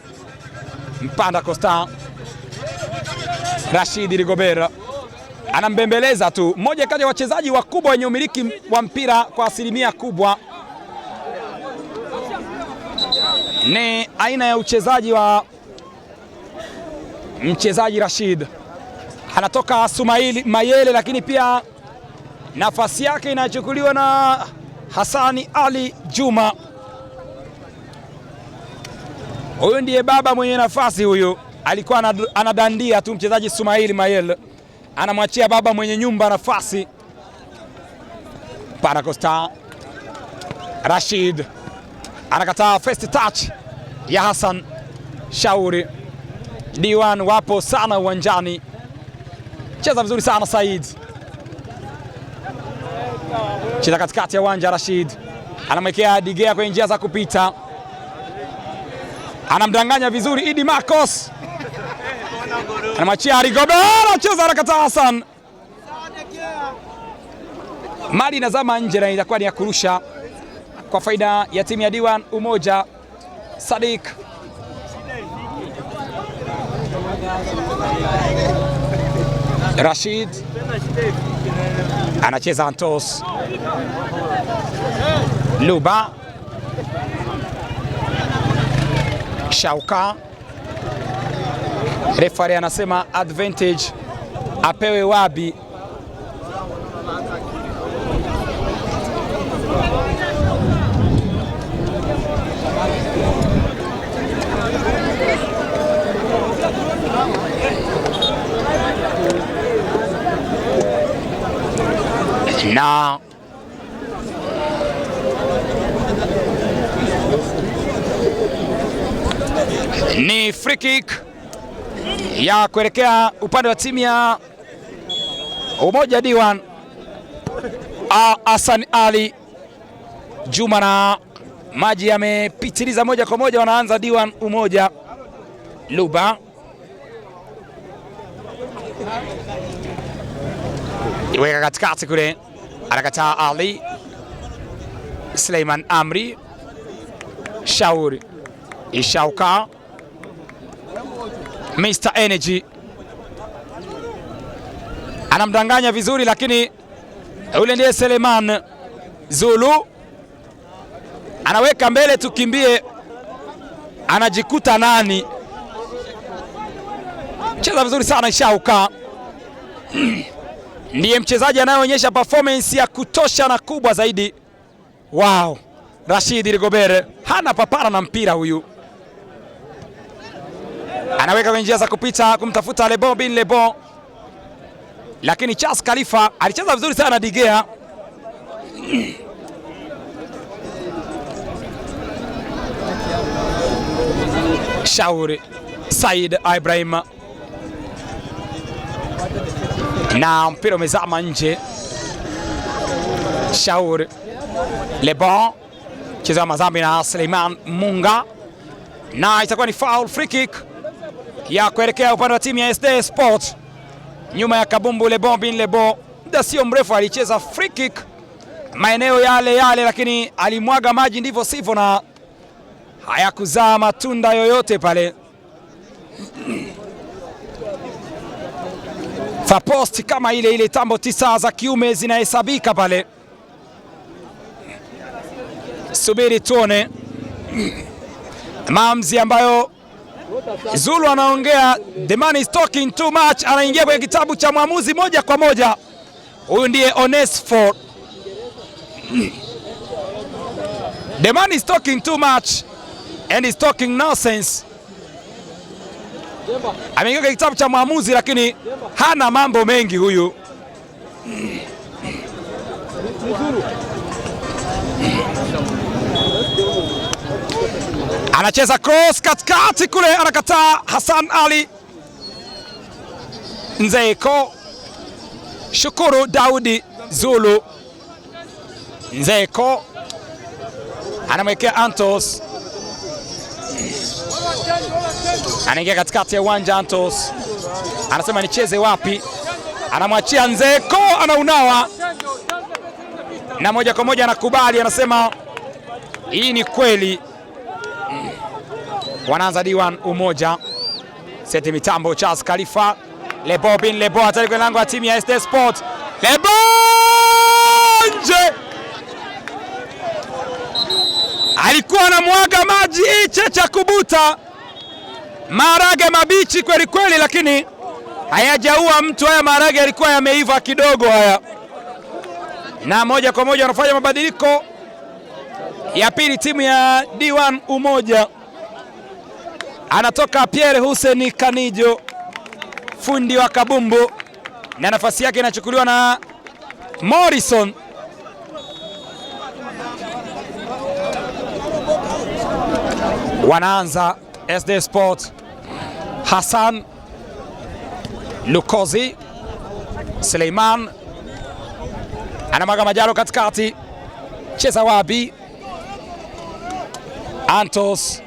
S2: Mpanda Costa, Rashid Rigobert anambembeleza tu. Mmoja kati ya wachezaji wakubwa wenye umiliki wa mpira kwa asilimia kubwa. Ni aina ya uchezaji wa mchezaji Rashid. Anatoka Sumaili Mayele, lakini pia nafasi yake inachukuliwa na Hassani Ali Juma. Huyu ndiye baba mwenye nafasi huyu. Alikuwa anadandia tu mchezaji Sumaili Mayele. Anamwachia baba mwenye nyumba nafasi. Paracosta. Rashid anakataa first touch ya Hassan Shauri. D1 wapo sana uwanjani. Cheza vizuri sana Said. Cheza katikati ya uwanja Rashid. Anamwekea Digea kwenye njia za kupita. Anamdanganya vizuri Idi Marcos. Anamwachia Rigobert, anacheza anakataa Hassan. Mali inazama nje na itakuwa ni ya kurusha kwa faida ya timu ya D1 Umoja. Sadiq Rashid anacheza Antos Luba Shauka. Refari anasema advantage apewe Wabi. Na ni free kick ya kuelekea upande wa timu ya Umoja D1. Hassan Ali Juma na maji yamepitiliza moja kwa moja, wanaanza D1 Umoja. Luba iweka katikati kule, anakataa Ali. Suleiman Amri Shauri Ishauka Mr. Energy anamdanganya vizuri, lakini yule ndiye Seleman Zulu. Anaweka mbele tukimbie, anajikuta nani. Cheza vizuri sana Ishauka. Ndiye mchezaji anayeonyesha performance ya kutosha na kubwa zaidi. Wow, Rashid Rigobert hana papara na mpira huyu. Anaweka kwenye njia za kupita kumtafuta Lebon bin Lebon, lakini Charles Khalifa alicheza vizuri sana Digea. Shauri Said Ibrahim na mpira umezama nje. Shauri Lebon cheza mazambi na Suleiman Munga, na itakuwa ni foul free kick ya kuelekea upande wa timu ya SD Sport nyuma ya kabumbu Lebon bin Lebon. Muda sio mrefu alicheza free kick maeneo yale yale, lakini alimwaga maji ndivyo sivyo na hayakuzaa matunda yoyote pale. Fapost kama ile ile tambo 9 za kiume zinahesabika pale. Subiri tuone maamuzi ambayo Zulu anaongea. The man is talking too much. Anaingia kwenye kitabu cha mwamuzi moja kwa moja. Huyu ndiye Onesphore. The man is talking too much and is talking nonsense. Ameingia kwenye kitabu cha mwamuzi lakini hana mambo mengi huyu. Anacheza cross katikati kule, anakataa Hassan Ali. Nzeko Shukuru Daudi Zulu. Nzeko anamwekea Antos, anaingia katikati ya uwanja. Antos anasema nicheze wapi, anamwachia Nzeko, anaunawa na moja kwa moja anakubali, anasema hii ni kweli. Wanaanza D1 Umoja. Seti mitambo Charles Khalifa. Lebon bin Lebon atari kwenye lango la timu ya SD Sport. Lebon nje, alikuwa anamwaga maji Iche cha kubuta. Maharage mabichi kweli kweli, lakini hayajaua mtu. Haya maharage yalikuwa yameiva kidogo haya, na moja kwa moja wanafanya mabadiliko ya pili. Timu ya D1 Umoja, anatoka Pierre Hussein Kanijo, fundi wa kabumbu, na nafasi yake inachukuliwa na Morrison. Wanaanza SD Sport. Hassan Lukozi, Suleiman anamaga Majalo katikati, cheza wapi? Antos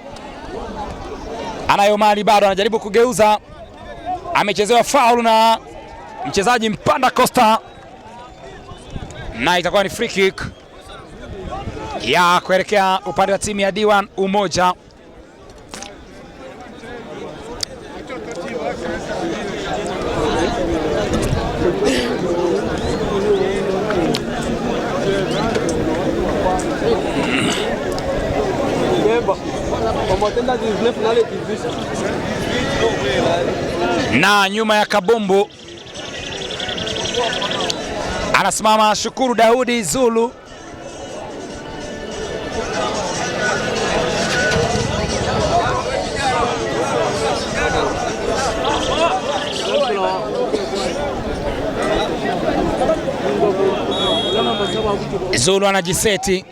S2: anayo mali, bado anajaribu kugeuza, amechezewa foul na mchezaji Mpanda Costa, na itakuwa ni free kick ya kuelekea upande wa timu ya D1 Umoja. Na nyuma ya kabumbu anasimama Shukuru Daudi Zulu. Zulu anajiseti,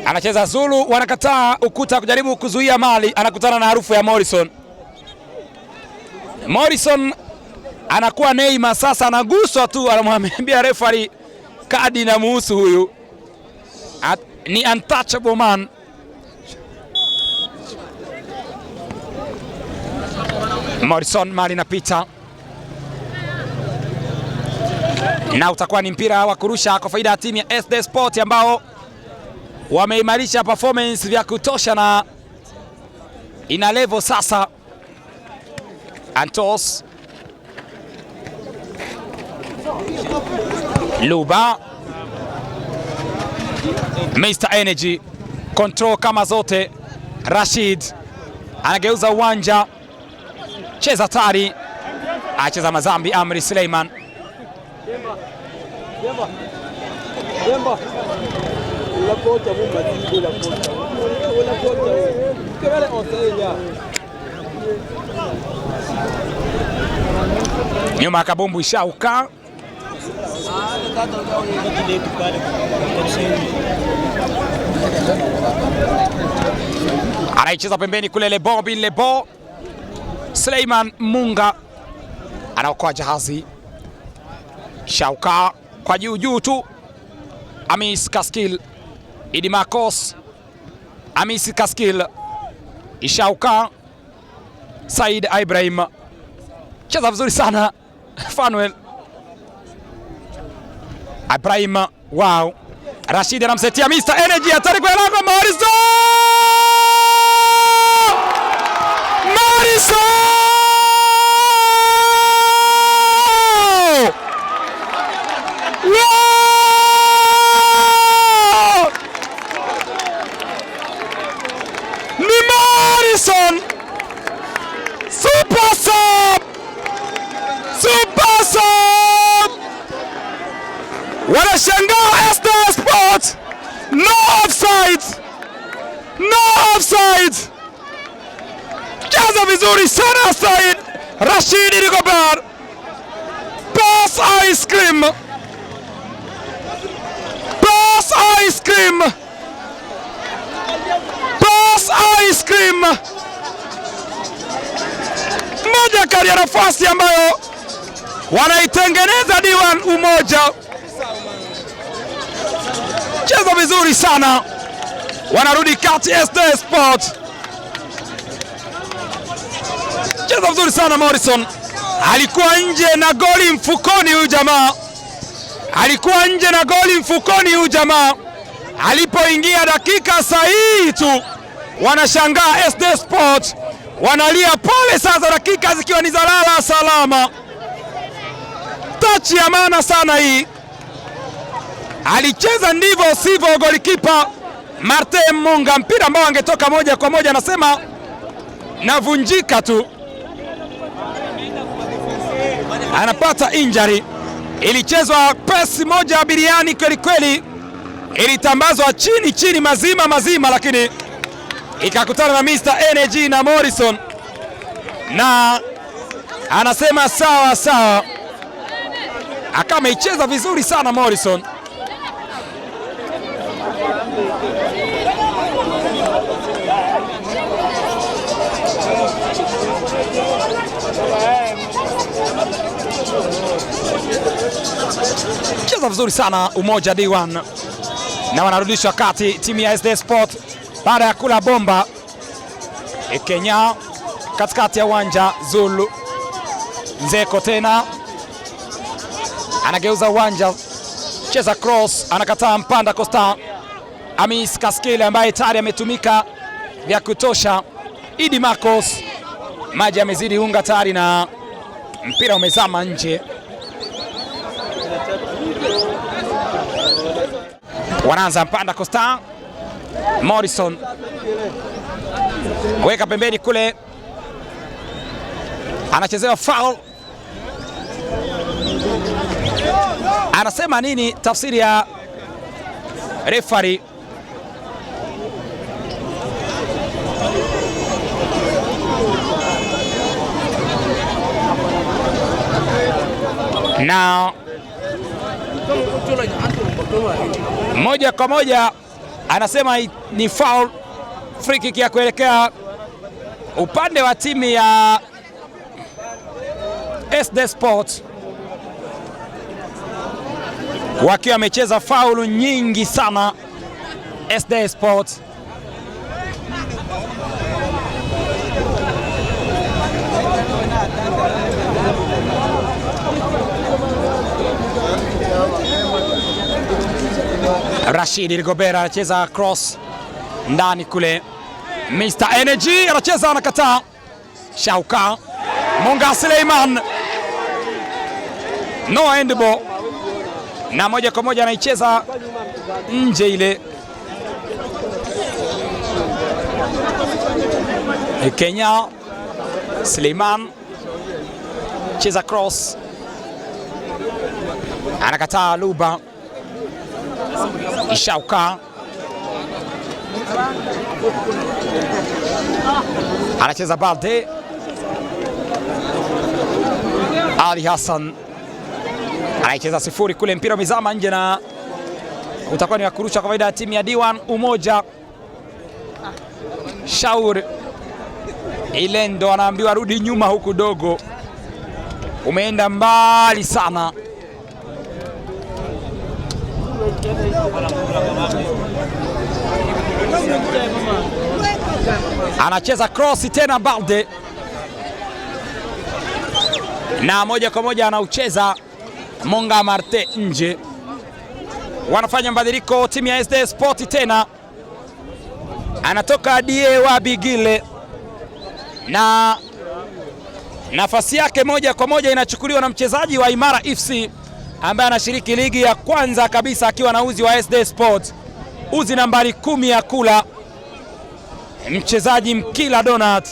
S2: anacheza Zulu, wanakataa ukuta kujaribu kuzuia mali, anakutana na harufu ya Morrison. Morrison anakuwa Neymar sasa, anaguswa tu, anamwambia referee kadi na muhusu huyu. Ni untouchable man. Morrison, mali napita, na utakuwa ni mpira wa kurusha kwa faida ya timu ya SD Sport ambao wameimarisha performance vya kutosha na ina level sasa. Antos Luba, Mr Energy, control kama zote. Rashid anageuza uwanja, cheza tari, acheza mazambi. Amri Suleiman nyuma ya kabumbu, ishauka anaicheza pembeni kule. Lebo Suleiman Munga anaokoa jahazi, shauka kwa juu tu. Amis Kaskil, Idi Marcos, Amis Kaskil, ishauka. Said Ibrahim, cheza vizuri sana. Fanuel Ibrahim, wow. Rashid anamsetia Mr Energy, hatari kwa lango. Morrison! Ni Morrison! Super sub! Wanashangaa SD Sport. No offside. Cheza vizuri sana Said Rashid Rigobert. Pass ice cream. Moja kati ya nafasi ambayo wanaitengeneza D1 Umoja. Cheza vizuri sana, wanarudi kati SD Sport. Cheza vizuri sana Morrison. Alikuwa nje na goli mfukoni huyu jamaa. Alipoingia dakika sahihi tu, wanashangaa SD Sport, wanalia pole sasa, dakika zikiwa ni za lala salama. Tachi ya maana sana hii. Alicheza ndivyo sivyo golikipa Martin Munga, mpira ambao angetoka moja kwa moja, anasema navunjika tu. anapata injury. Ilichezwa pesi moja ya biriani kweli kweli, ilitambazwa chini mazima, lakini ikakutana na Mr. Energy na Morrison, na anasema sawa. Akawa ameicheza vizuri sana Morrison. Cheza vizuri sana Umoja D1, na wanarudishwa kati timu ya SD Sport baada ya kula bomba. Kenya katikati ya uwanja, Zulu Nzeko tena anageuza uwanja, cheza cross, anakataa Mpanda Costa. Amis Kaskele ambaye tayari ametumika vya kutosha. Idi Marcos, maji amezidi unga tayari na mpira umezama nje. Wanaanza Mpanda Costa, Morrison weka pembeni kule, anachezewa foul. Anasema nini tafsiri ya referee? Na moja kwa moja anasema ni foul, free kick ya kuelekea upande wa timu ya SD Sport, wakiwa wamecheza faulu nyingi sana SD Sport. Rashid Rigobert anacheza cross ndani kule, Mr. Energy anacheza, anakataa. Shauka Monga Suleiman, no handball, na moja kwa moja anaicheza nje ile. Kenya Suleiman cheza cross, anakataa. Luba Ishauka anacheza Balde. Ali Hassan anaicheza sifuri kule, mpira mizama nje na utakuwa ni kurusha kawaida ya timu ya D1 Umoja. Shaur Ilendo anaambiwa rudi nyuma, huku dogo umeenda mbali sana. Anacheza cross tena Balde, na moja kwa moja anaucheza Monga Marte nje. Wanafanya mabadiliko timu ya SD Sport tena, anatoka Die Wabigile na nafasi yake moja kwa moja inachukuliwa na mchezaji wa Imara FC ambaye anashiriki ligi ya kwanza kabisa akiwa na uzi wa SD Sport, uzi nambari 10 ya kula, mchezaji Mkila Donat,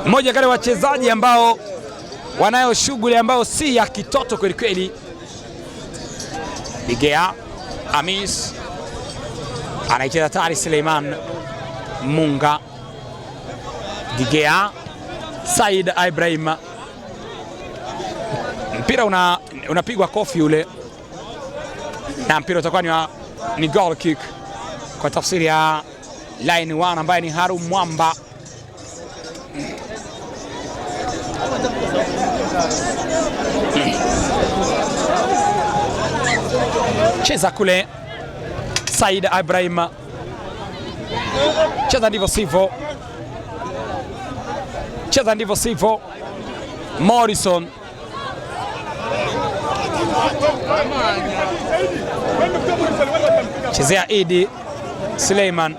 S2: mmoja kati ya wachezaji ambao wanayo shughuli ambao si ya kitoto kweli kweli. Igea Amis anaicheza tari Suleiman Munga, Gigea Said Ibrahim, mpira unapigwa kofi ule, na mpira utakuwa ni goal kick kwa tafsiri ya line 1 ambaye ni Haru Mwamba. Cheza kule Said Ibrahim, cheza ndivyo sivyo, cheza ndivyo sivyo. Morrison chezea Idi Suleiman.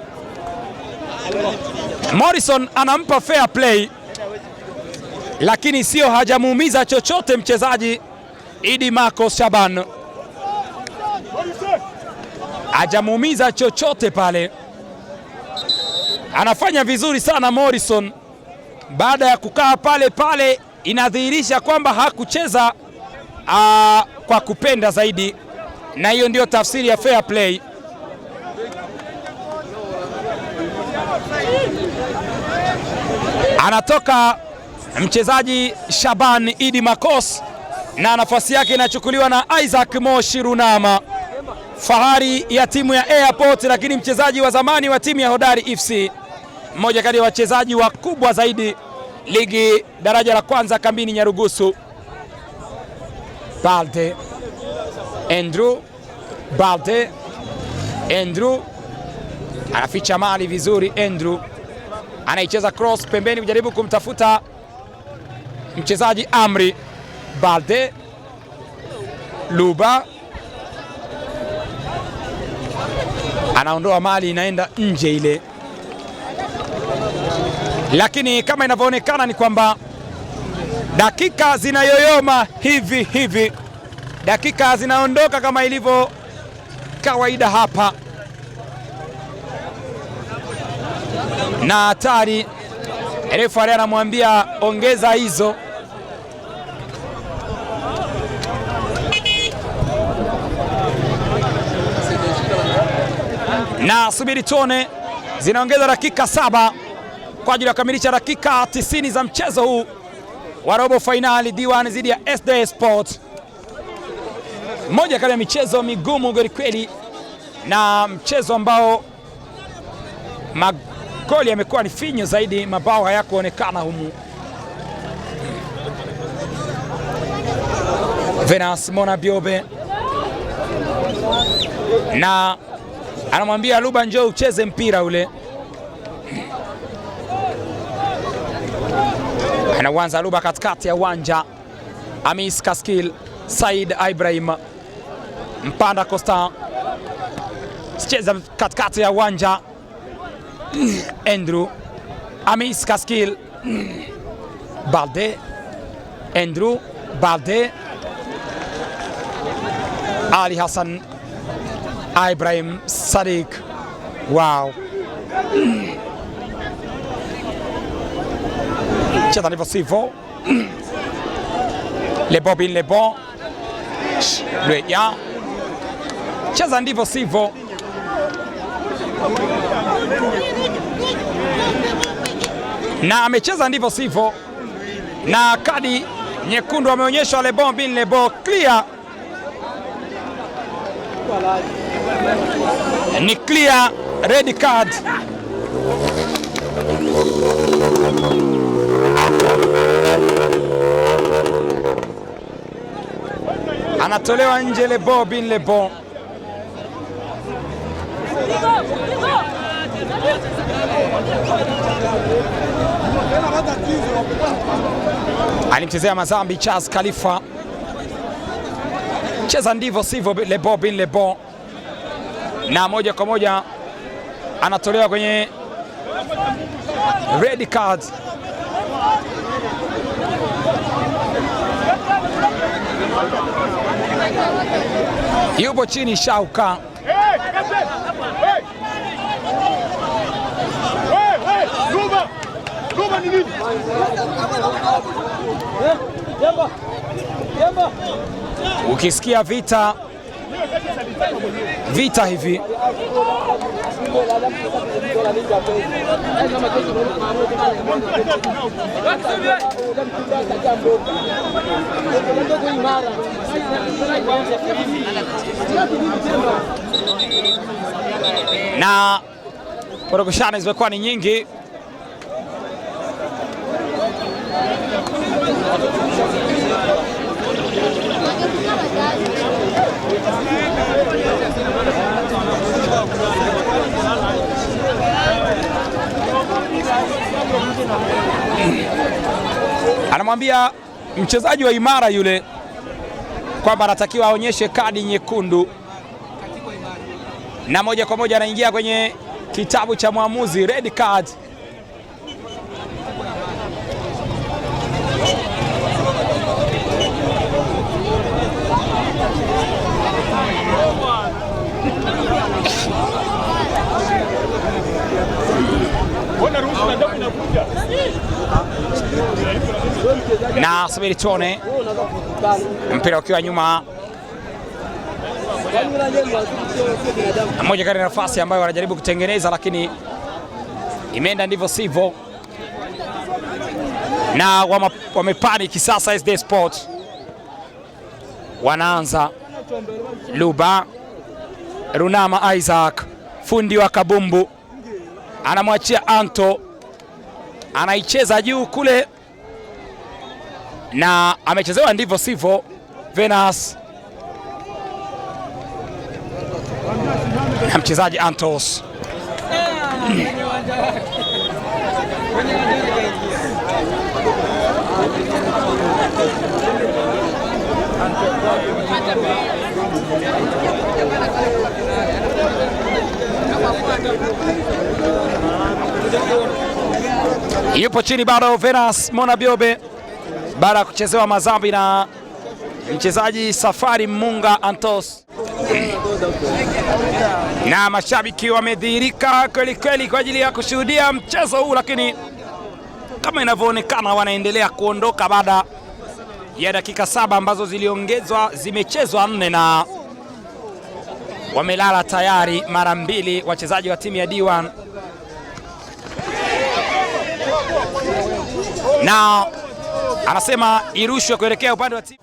S2: Morrison anampa fair play, lakini sio hajamuumiza chochote mchezaji Idi Marcos Shaban, hajamuumiza chochote pale. Anafanya vizuri sana Morrison baada ya kukaa pale pale inadhihirisha kwamba hakucheza kwa kupenda zaidi, na hiyo ndio tafsiri ya fair play. Anatoka mchezaji Shaban Idi Makos na nafasi yake inachukuliwa na Isaac Moshi Runama, fahari ya timu ya Airport, lakini mchezaji wa zamani wa timu ya Hodari FC, mmoja kati ya wachezaji wakubwa zaidi ligi daraja la kwanza kambini Nyarugusu. Balde Andrew anaficha mali vizuri. Andrew anaicheza cross pembeni kujaribu kumtafuta mchezaji Amri. Balde, Luba anaondoa mali, inaenda nje ile, lakini kama inavyoonekana ni kwamba dakika zinayoyoma hivi, dakika zinaondoka kama ilivyo kawaida hapa, na hatari. Refa anamwambia ongeza hizo, na subiri tuone. Zinaongeza dakika 7 kwa ajili ya kukamilisha dakika 90 za mchezo huu wa robo finali D1 dhidi ya SD Sport. Mmoja kati ya michezo migumu kweli, na mchezo ambao magoli yamekuwa ni finyo zaidi, mabao hayakuonekana humu. Venus Mona Biobe na anamwambia Luba njoo ucheze mpira ule. Anaanza Luba katikati ya uwanja. Amis Kaskil, Said Ibrahim, Mpanda Costa cheza katikati ya uwanja. Andrew, Amis Kaskil, Balde, Andrew, Balde, Ali Hassan, Ibrahim, Sadiq. Wow. Cheza ndivyo sivyo. Le bon. Lweya. Cheza ndivyo sivyo. Na amecheza ndivyo sivyo. Na kadi nyekundu ameonyeshwa Le bon clear. Ni clear red card. Anatolewa nje Le bon. Alimchezea Mazambi Charles Khalifa. Cheza ndivyo sivyo Le bon. Na moja kwa moja anatolewa kwenye red card. Yupo chini Shauka. Luba ni nini? Ukisikia vita hivi na porokushani zimekuwa ni nyingi. Anamwambia mchezaji wa Imara yule kwamba anatakiwa aonyeshe kadi nyekundu, na moja kwa moja anaingia kwenye kitabu cha mwamuzi, red card. na subiri tuone, mpira ukiwa nyuma. Moja kati ya nafasi ambayo wanajaribu kutengeneza, lakini imeenda ndivyo sivyo, na wamepaniki sasa. SD Sport wanaanza. Luba Runama Isaac, fundi wa kabumbu, anamwachia Anto, anaicheza juu kule na amechezewa ndivyo sivyo. Venus na mchezaji Antos yupo chini bado. Venus Mona Biobe baada ya kuchezewa mazambi na mchezaji Safari Munga Antos, na mashabiki wamedhihirika kweli kweli kwa ajili ya kushuhudia mchezo huu, lakini kama inavyoonekana wanaendelea kuondoka baada ya dakika 7 ambazo ziliongezwa. Zimechezwa 4 na wamelala tayari mara 2 wachezaji wa timu ya D1, na anasema irushwe kuelekea upande wa timu.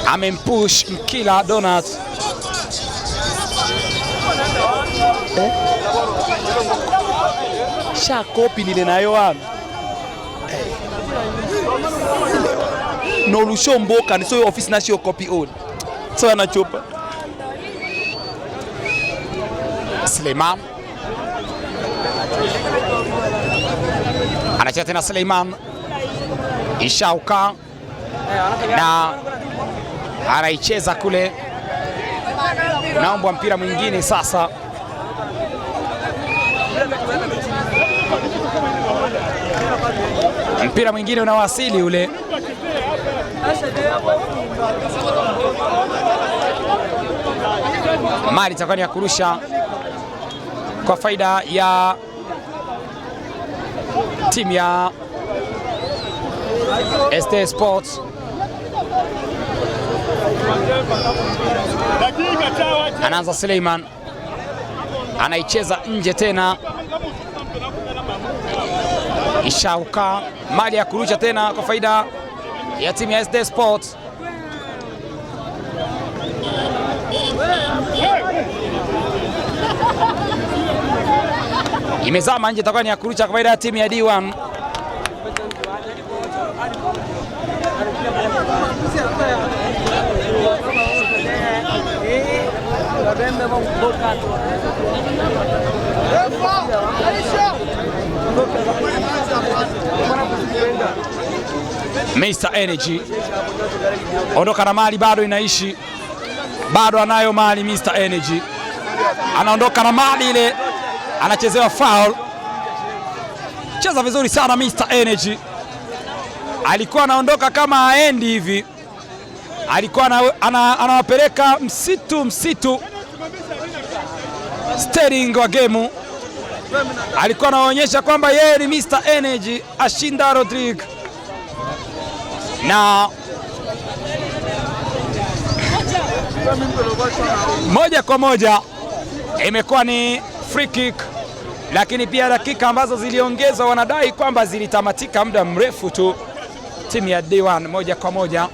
S2: Amempush Mkila Donat shakopi nile nayo wana no lusho mboka ni so office na sio copy on so anachopa. Suleiman anacheza tena. Suleiman Ishauka na anaicheza kule, naomba mpira mwingine sasa. Mpira mwingine unawasili ule. Mali itakuwa ni ya kurusha kwa faida ya timu ya SD Sports. Anaanza Suleiman, anaicheza nje tena. Ishauka, mali ya kurusha tena kwa faida ya timu ya SD Sports. Imezama nje, itakuwa ni ya kurusha kwa faida ya timu ya D1. Mr. Energy ondoka na mali, bado inaishi, bado anayo mali. Mr. Energy anaondoka na mali ile, anachezewa foul. Cheza vizuri sana Mr. Energy, alikuwa anaondoka kama aendi hivi, alikuwa anawapeleka msitu steering wa game, alikuwa anaonyesha kwamba yeye ni Mr. Energy ashinda Rodrigue, na moja kwa moja imekuwa ni free kick, lakini pia dakika ambazo ziliongezwa wanadai kwamba zilitamatika muda mrefu tu. Timu ya D1 moja kwa moja.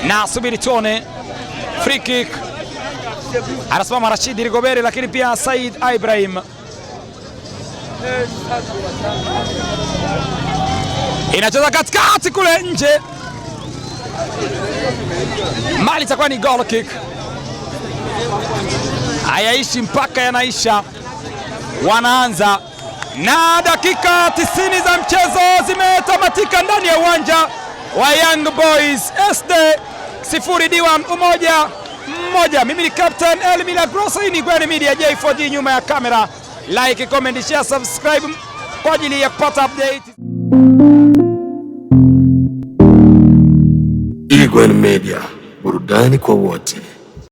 S2: Na subiri tuone free kick, anasimama Rashid Rigobert, lakini pia Said Ibrahim. Inacheza katikati kule nje, mali itakuwa ni goal kick. Hayaishi mpaka yanaisha, wanaanza na dakika 90 za mchezo zimetamatika ndani ya uwanja wa Young Boys. SD 0 D1 1. Mimi ni Captain El Milagroso, hii ni Gwen Media J4G, nyuma ya kamera. Like, comment, share, subscribe kwa ajili ya kupata update.
S1: Eagle Media, burudani kwa wote.